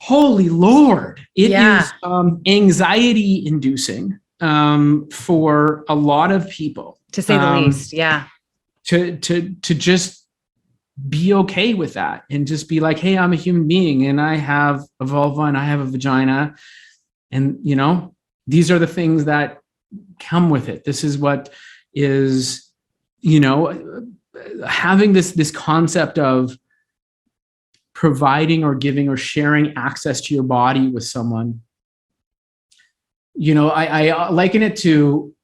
holy Lord, it is anxiety inducing for a lot of people, to say the least. Yeah. To just be okay with that and just be like, hey, I'm a human being and I have a vulva and I have a vagina. And, these are the things that come with it. This is what is, having this concept of providing or giving or sharing access to your body with someone. I liken it to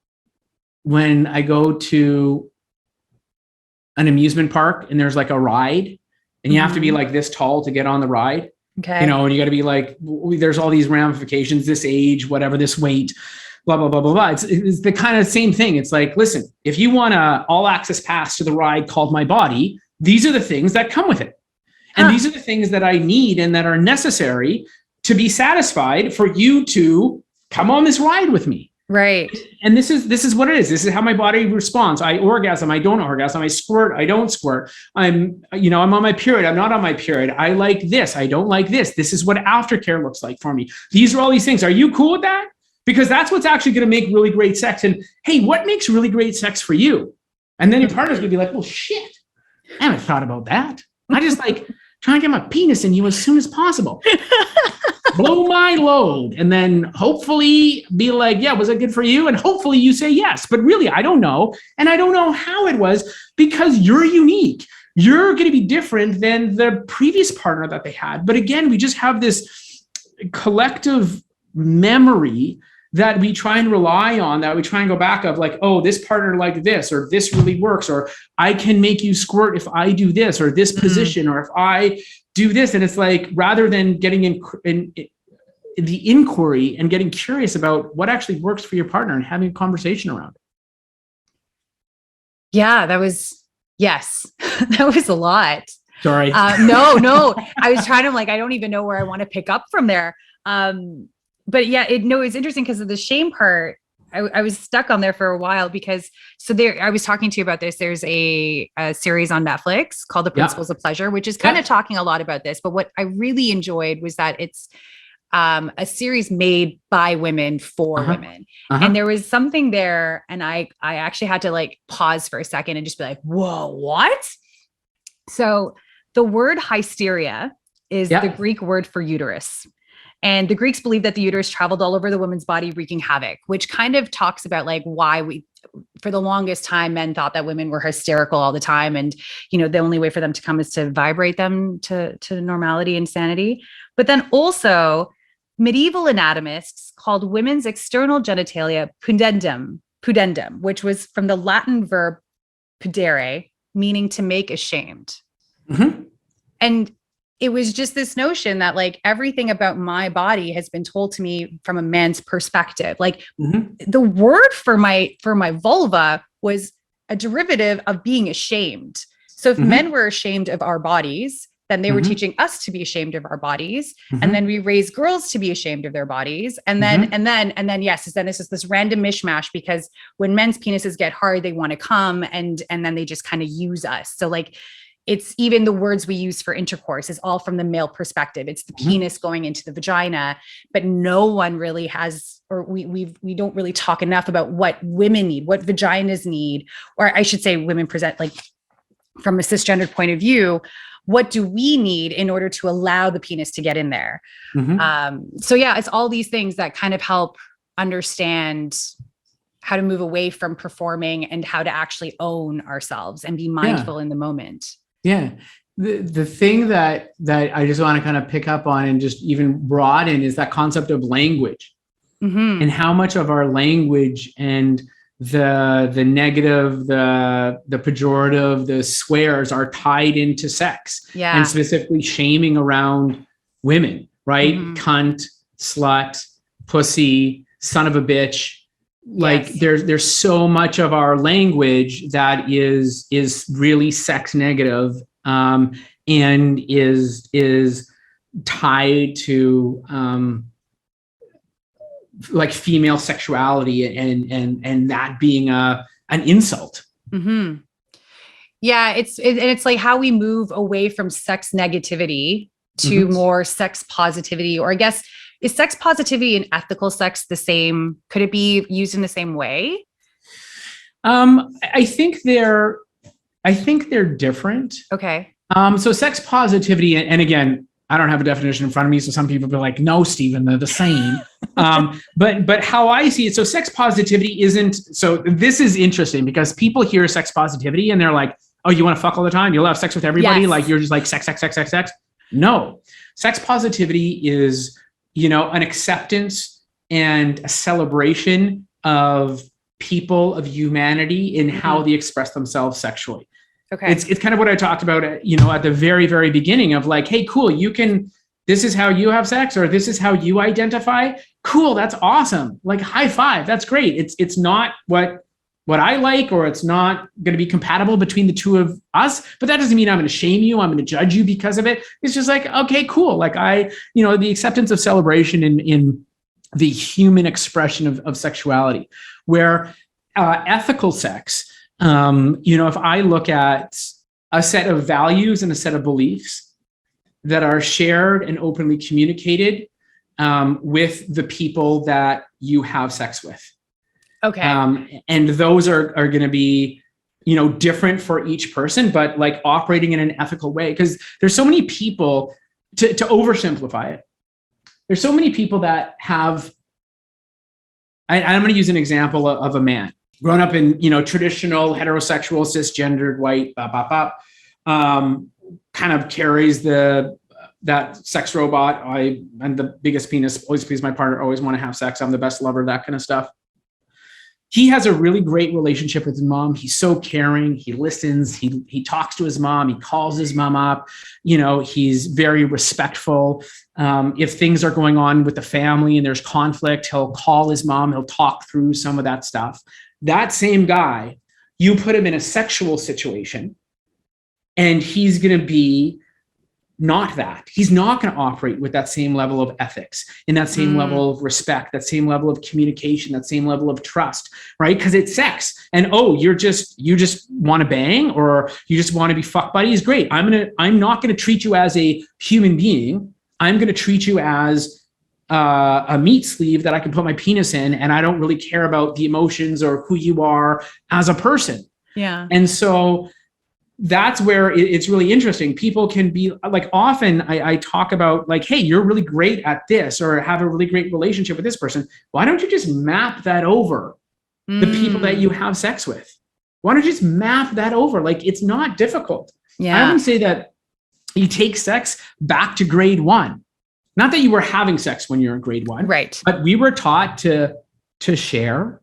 when I go to an amusement park and there's like a ride and you have to be like this tall to get on the ride. Okay. And you got to be like, there's all these ramifications, this age, whatever, this weight, blah, blah, blah, blah, blah. It's the kind of same thing. It's like, listen, if you want a all access pass to the ride called My Body, these are the things that come with it. And these are the things that I need and that are necessary to be satisfied for you to come on this ride with me. Right. And this is what it is. This is how my body responds. I orgasm. I don't orgasm. I squirt. I don't squirt. I'm on my period. I'm not on my period. I like this. I don't like this. This is what aftercare looks like for me. These are all these things. Are you cool with that? Because that's what's actually going to make really great sex. And hey, what makes really great sex for you? And then your partner's going to be like, well, shit, I haven't thought about that. I just like trying to get my penis in you as soon as possible. Blow my load. And then hopefully be like, yeah, was it good for you? And hopefully you say yes. But really, I don't know. And I don't know how it was because you're unique. You're going to be different than the previous partner that they had. But again, we just have this collective memory that we try and rely on, that we try and go back of like, oh, this partner liked this, or this really works, or I can make you squirt if I do this, or this position, or if I do this. And it's like, rather than getting in the inquiry and getting curious about what actually works for your partner and having a conversation around it. Yeah, that was a lot. Sorry. No, I was trying to I don't even know where I want to pick up from there. But yeah, it's interesting because of the shame part. I was stuck on there for a while because I was talking to you about this. There's a series on Netflix called The Principles of Pleasure, which is kind of talking a lot about this. But what I really enjoyed was that it's a series made by women for women. And there was something there. And I actually had to pause for a second and just be like, whoa, what? So the word hysteria is the Greek word for uterus. And the Greeks believed that the uterus traveled all over the woman's body, wreaking havoc, which kind of talks about why for the longest time, men thought that women were hysterical all the time. And, the only way for them to come is to vibrate them to normality and sanity. But then also medieval anatomists called women's external genitalia pudendum, which was from the Latin verb pudere, meaning to make ashamed. And it was just this notion that everything about my body has been told to me from a man's perspective. The word for my vulva was a derivative of being ashamed. So if men were ashamed of our bodies, then they were teaching us to be ashamed of our bodies. And then we raise girls to be ashamed of their bodies. And then it's just this random mishmash, because when men's penises get hard, they want to come and then they just kind of use us. So it's even the words we use for intercourse is all from the male perspective. It's the penis going into the vagina, but no one really has, or we don't really talk enough about what women need, what vaginas need, or I should say women present from a cisgendered point of view. What do we need in order to allow the penis to get in there? It's all these things that kind of help understand how to move away from performing and how to actually own ourselves and be mindful in the moment. Yeah. The thing that I just want to kind of pick up on and just even broaden is that concept of language and how much of our language and the negative, the pejorative, the swears are tied into sex, Yeah. and specifically shaming around women, right? Mhm. Cunt, slut, pussy, son of a bitch. Like Yes. there's so much of our language that is really sex negative, and is tied to like female sexuality, and that being an insult. Mm-hmm. Yeah, it's like how we move away from sex negativity to Mm-hmm. more sex positivity, or I guess, is sex positivity and ethical sex the same? Could it be used in the same way? I think they're different. Okay. So sex positivity, and again, I don't have a definition in front of me, so some people be like, "No, Stephen, they're the same." But how I see it, so sex positivity isn't. So this is interesting because people hear sex positivity and they're like, "Oh, you want to fuck all the time? You'll have sex with everybody? Yes. Like you're just like sex, sex, sex, sex, sex." No, sex positivity is, an acceptance and a celebration of people, of humanity, in how they express themselves sexually. Okay. It's kind of what I talked about, at the very, very beginning of like, hey, cool, this is how you have sex, or this is how you identify. Cool, that's awesome. Like, high five, that's great. It's not what I like, or it's not going to be compatible between the two of us, but that doesn't mean I'm going to shame you. I'm going to judge you because of it. It's just like, okay, cool. Like the acceptance of celebration in the human expression of sexuality, where ethical sex, if I look at a set of values and a set of beliefs that are shared and openly communicated with the people that you have sex with. Okay. And those are going to be, different for each person, but like operating in an ethical way. Because there's so many people, to oversimplify it, there's so many people that have, I'm going to use an example of a man grown up in, traditional heterosexual, cisgendered, white, kind of carries that sex robot. I'm the biggest penis, always please my partner, always want to have sex. I'm the best lover, that kind of stuff. He has a really great relationship with his mom. He's so caring. He listens. He talks to his mom. He calls his mom up. He's very respectful. If things are going on with the family and there's conflict, he'll call his mom. He'll talk through some of that stuff. That same guy, you put him in a sexual situation, and he's going to be not that. He's not going to operate with that same level of ethics, and that same level of respect, that same level of communication, that same level of trust, right? Because it's sex. And you just want to bang, or you just want to be fuck buddies. Great. I'm not going to treat you as a human being. I'm going to treat you as a meat sleeve that I can put my penis in, and I don't really care about the emotions or who you are as a person. Yeah. And so that's where it's really interesting. People can be like, often I talk about like, hey, you're really great at this, or have a really great relationship with this person. Why don't you just map that over the people that you have sex with? Why don't you just map that over? Like, it's not difficult. Yeah. I often say that you take sex back to grade 1. Not that you were having sex when you're in grade 1, right? But we were taught to share.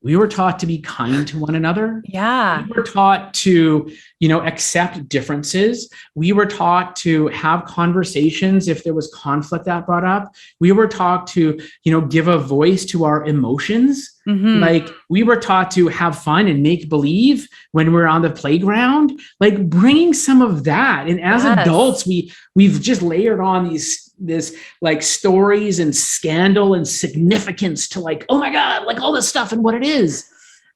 We were taught to be kind to one another. Yeah. We were taught to, accept differences. We were taught to have conversations if there was conflict that brought up. We were taught to, give a voice to our emotions. Mm-hmm. Like, we were taught to have fun and make believe when we're on the playground, like bringing some of that. And as adults, we've just layered on this like stories and scandal and significance to like, oh my God, like all this stuff and what it is.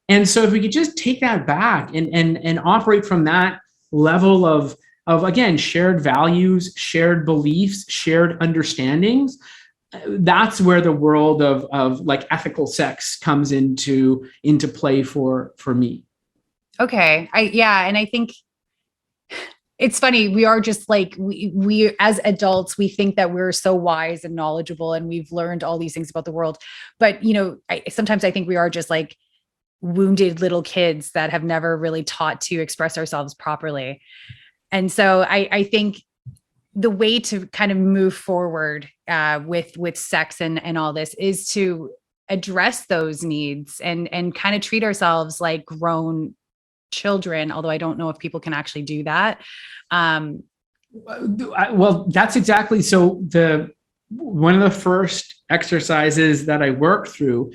And so if we could just take that back and operate from that level of again, shared values, shared beliefs, shared understandings, that's where the world of like ethical sex comes into play for me. Okay. And I think it's funny. We are just like, we as adults, we think that we're so wise and knowledgeable and we've learned all these things about the world. But, sometimes I think we are just like wounded little kids that have never really taught to express ourselves properly. And so I think the way to kind of move forward with sex and all this is to address those needs and kind of treat ourselves like grown children, although I don't know if people can actually do that. Well, that's exactly. So one of the first exercises that I work through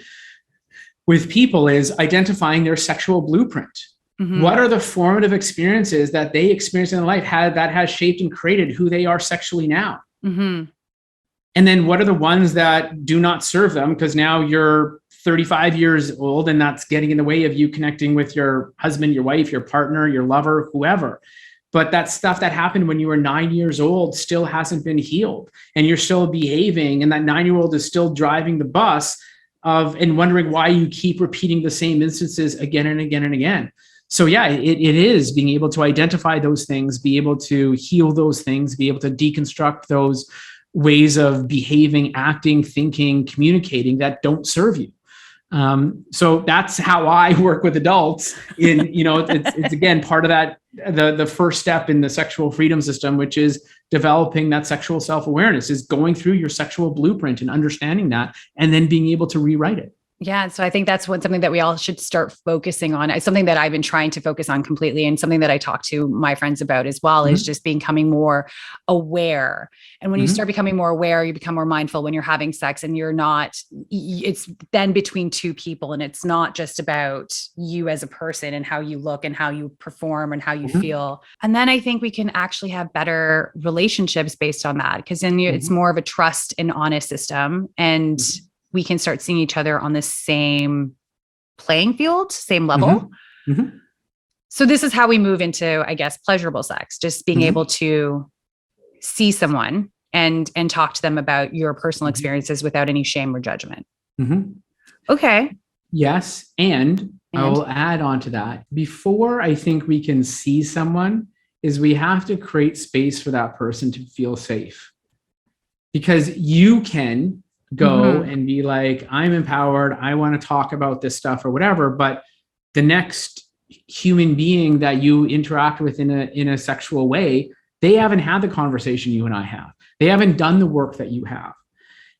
with people is identifying their sexual blueprint. Mm-hmm. What are the formative experiences that they experienced in their life that has shaped and created who they are sexually now? Mm-hmm. And then what are the ones that do not serve them? Because now you're 35 years old and that's getting in the way of you connecting with your husband, your wife, your partner, your lover, whoever. But that stuff that happened when you were 9 years old still hasn't been healed, and you're still behaving. And that 9-year-old is still driving the bus and wondering why you keep repeating the same instances again and again and again. So yeah, it is being able to identify those things, be able to heal those things, be able to deconstruct those ways of behaving, acting, thinking, communicating that don't serve you. So that's how I work with adults it's again, part of that, the first step in the sexual freedom system, which is developing that sexual self-awareness, is going through your sexual blueprint and understanding that, and then being able to rewrite it. Yeah. So I think that's something that we all should start focusing on. It's something that I've been trying to focus on completely, and something that I talk to my friends about as well, mm-hmm. is just becoming more aware. And when mm-hmm. you start becoming more aware, you become more mindful when you're having sex, and it's then between two people, and it's not just about you as a person and how you look and how you perform and how you mm-hmm. feel. And then I think we can actually have better relationships based on that, because then mm-hmm. it's more of a trust and honest system, and mm-hmm. we can start seeing each other on the same playing field, same level. Mm-hmm. Mm-hmm. So this is how we move into, I guess, pleasurable sex, just being mm-hmm. able to see someone and talk to them about your personal mm-hmm. experiences without any shame or judgment. Mm-hmm. Okay. Yes. And I will add on to that. Before I think we can see someone, is we have to create space for that person to feel safe. Because you can go mm-hmm. and be like, I'm empowered, I want to talk about this stuff or whatever. But the next human being that you interact with in a sexual way, they haven't had the conversation you and I have. They haven't done the work that you have.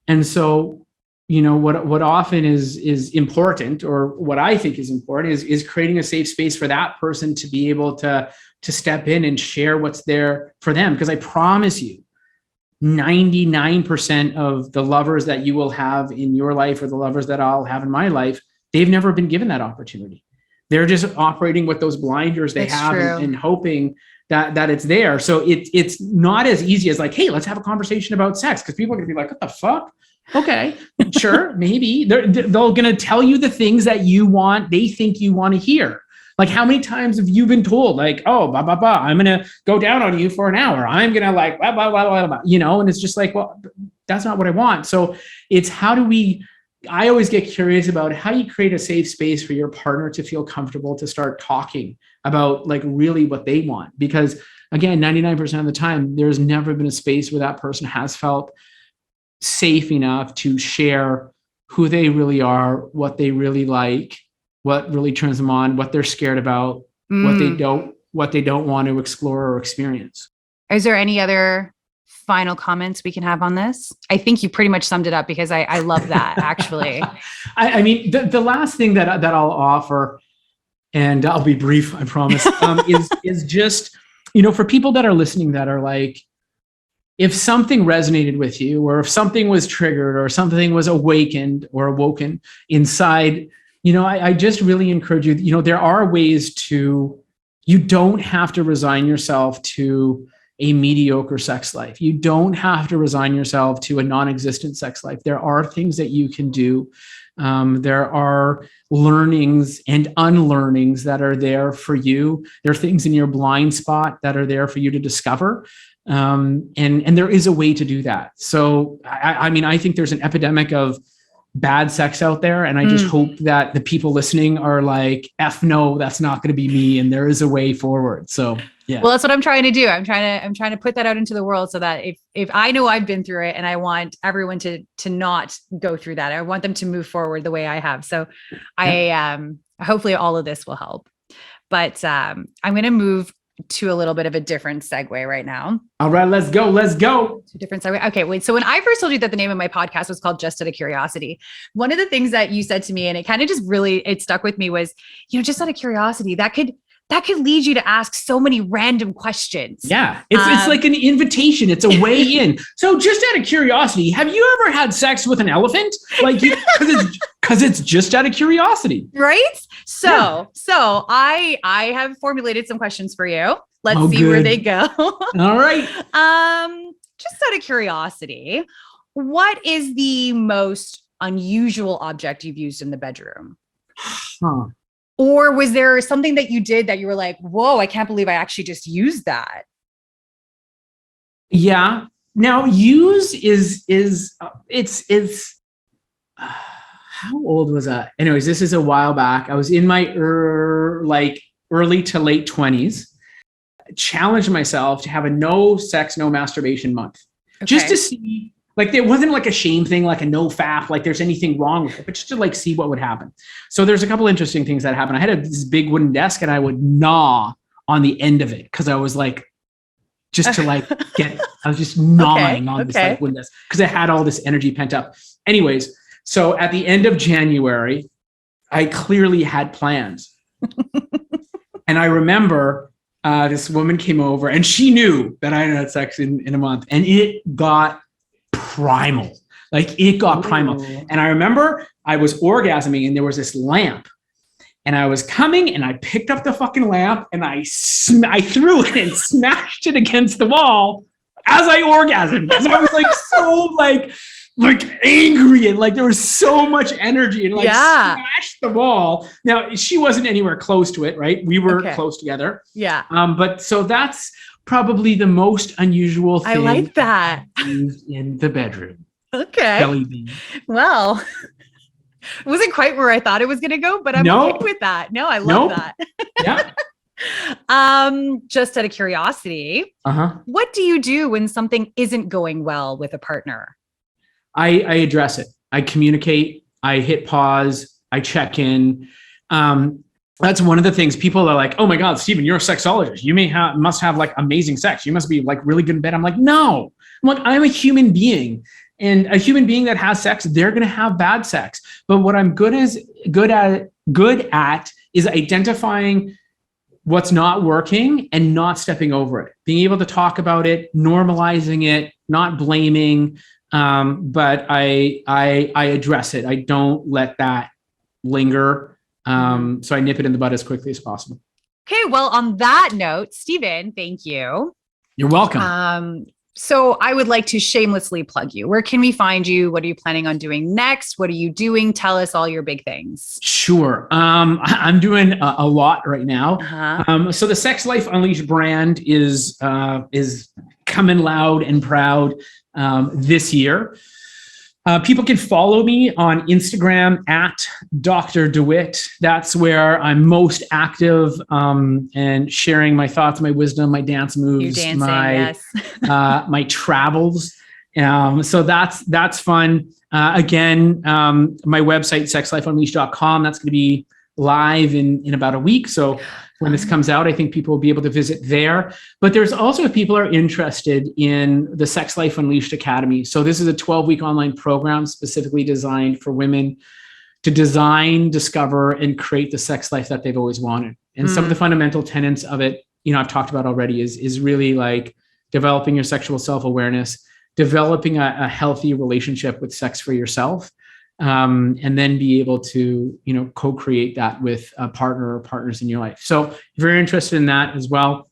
And so, what often is important, or what I think is important, is creating a safe space for that person to be able to step in and share what's there for them. Because I promise you, 99% of the lovers that you will have in your life, or the lovers that I'll have in my life, they've never been given that opportunity. They're just operating with those blinders they have and hoping that it's there. So it's not as easy as like, hey, let's have a conversation about sex. Because people are going to be like, what the fuck? Okay, sure, maybe. They're going to tell you the things that they think you want to hear. Like, how many times have you been told, like, oh, blah, blah, blah, I'm going to go down on you for an hour. I'm going to like, blah, blah, blah, blah, blah, and it's just like, well, that's not what I want. So it's I always get curious about how you create a safe space for your partner to feel comfortable to start talking about like really what they want. Because again, 99% of the time, there's never been a space where that person has felt safe enough to share who they really are, what they really like, what really turns them on, what they're scared about, what they don't want to explore or experience. Is there any other final comments we can have on this? I think you pretty much summed it up, because I love that actually. I mean, the last thing that I'll offer, and I'll be brief, I promise, is just, for people that are listening that are like, if something resonated with you, or if something was triggered, or something was awakened or awoken inside, I just really encourage you, there are ways you don't have to resign yourself to a mediocre sex life. You don't have to resign yourself to a non-existent sex life. There are things that you can do. There are learnings and unlearnings that are there for you. There are things in your blind spot that are there for you to discover. And there is a way to do that. So, I think there's an epidemic of bad sex out there. And I just hope that the people listening are like, F no, that's not going to be me. And there is a way forward. So yeah. Well, that's what I'm trying to do. I'm trying to put that out into the world, so that if I know I've been through it, and I want everyone to not go through that, I want them to move forward the way I have. So hopefully all of this will help. But I'm going to move to a little bit of a different segue right now. All right, let's go. Let's go. To a different segue. Okay, wait. So when I first told you that the name of my podcast was called Just Out of Curiosity, one of the things that you said to me, and it kind of just really, it stuck with me was, just out of curiosity, that could lead you to ask so many random questions. Yeah. It's like an invitation. It's a way in. So just out of curiosity, have you ever had sex with an elephant? Like, because it's just out of curiosity. Right? So I have formulated some questions for you. Let's see where they go. All right. Just out of curiosity, what is the most unusual object you've used in the bedroom? Or was there something that you did that you were like, whoa, I can't believe I actually just used that? Yeah. Now use is how old was I? Anyways, this is a while back. I was in my early to late 20s. Challenged myself to have a no sex, no masturbation month. Okay. Just to see, like, there wasn't like a shame thing, like a no fap, like there's anything wrong with it, but just to like see what would happen. So there's a couple interesting things that happened. I had this big wooden desk and I would gnaw on the end of it because I was like, just to like I was just gnawing on this like wooden desk because I had all this energy pent up. Anyways, so at the end of January, I clearly had plans. And I remember this woman came over and she knew that I hadn't had sex in a month, and it got primal. Like it got primal. And I remember I was orgasming and there was this lamp and I was coming and I picked up the fucking lamp and I threw it and smashed it against the wall as I orgasmed. Because I was like so like angry and like there was so much energy and smashed the wall. Now she wasn't anywhere close to it, right? We were close together. Yeah. But so that's probably the most unusual thing I like that in the bedroom. Okay. Jelly bean. Well, it wasn't quite where I thought it was going to go, but I'm okay with that. No, I love that. Yeah. Just out of curiosity, what do you do when something isn't going well with a partner? I address it. I communicate. I hit pause. I check in. That's one of the things people are like, oh my God, Stephen, you're a sexologist. You must have like amazing sex. You must be like really good in bed. I'm like, no, I'm a human being, and a human being that has sex, they're going to have bad sex. But what I'm good at is identifying what's not working and not stepping over it, being able to talk about it, normalizing it, not blaming. But I address it. I don't let that linger. So I nip it in the bud as quickly as possible. Okay. Well, on that note, Stephen, thank you. You're welcome. So I would like to shamelessly plug you. Where can we find you? What are you planning on doing next? What are you doing? Tell us all your big things. Sure. I'm doing a lot right now. So the Sex Life Unleashed brand is coming loud and proud this year. People can follow me on Instagram at Dr. DeWitt. That's where I'm most active and sharing my thoughts, my wisdom, my dance moves, my travels. So that's fun. Again, my website, sexlifeunleashed.com, that's going to be live in about a week. So when this comes out, I think people will be able to visit there. But there's also, if people are interested in the Sex Life Unleashed Academy. So this is a 12-week online program specifically designed for women to design, discover, and create the sex life that they've always wanted. And some of the fundamental tenets of it, I've talked about already, is really like developing your sexual self-awareness, developing a healthy relationship with sex for yourself, and then be able to, co-create that with a partner or partners in your life. So if you're interested in that as well,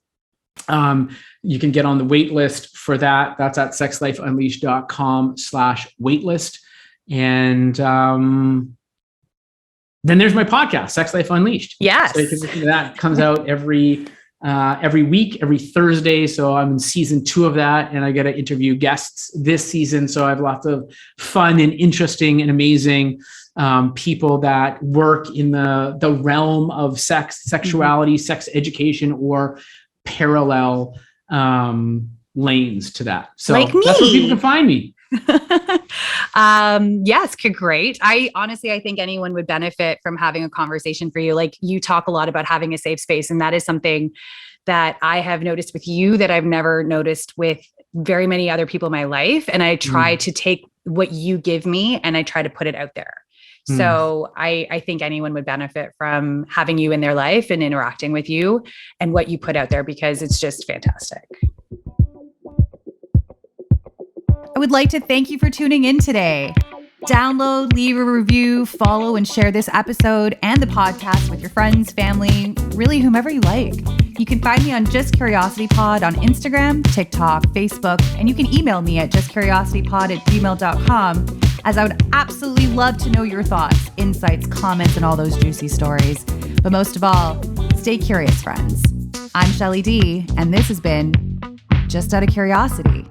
you can get on the wait list for that. That's at sexlifeunleashed.com/waitlist. And then there's my podcast, Sex Life Unleashed. Yes. So you can listen to that. It comes out every week, every Thursday. So I'm in season 2 of that, and I get to interview guests this season. So I have lots of fun and interesting and amazing people that work in the realm of sex, sexuality, sex education, or parallel lanes to that. So like me. That's where people can find me. Yes, great. I think anyone would benefit from having a conversation for you. Like, you talk a lot about having a safe space, and that is something that I have noticed with you that I've never noticed with very many other people in my life. And I try to take what you give me and I try to put it out there. So I think anyone would benefit from having you in their life and interacting with you and what you put out there, because it's just fantastic. I would like to thank you for tuning in today. Download, leave a review, follow, and share this episode and the podcast with your friends, family, really whomever you like. You can find me on Just Curiosity Pod on Instagram, TikTok, Facebook, and you can email me at justcuriositypod@gmail.com, as I would absolutely love to know your thoughts, insights, comments, and all those juicy stories. But most of all, stay curious, friends. I'm Shelly D, and this has been Just Out of Curiosity.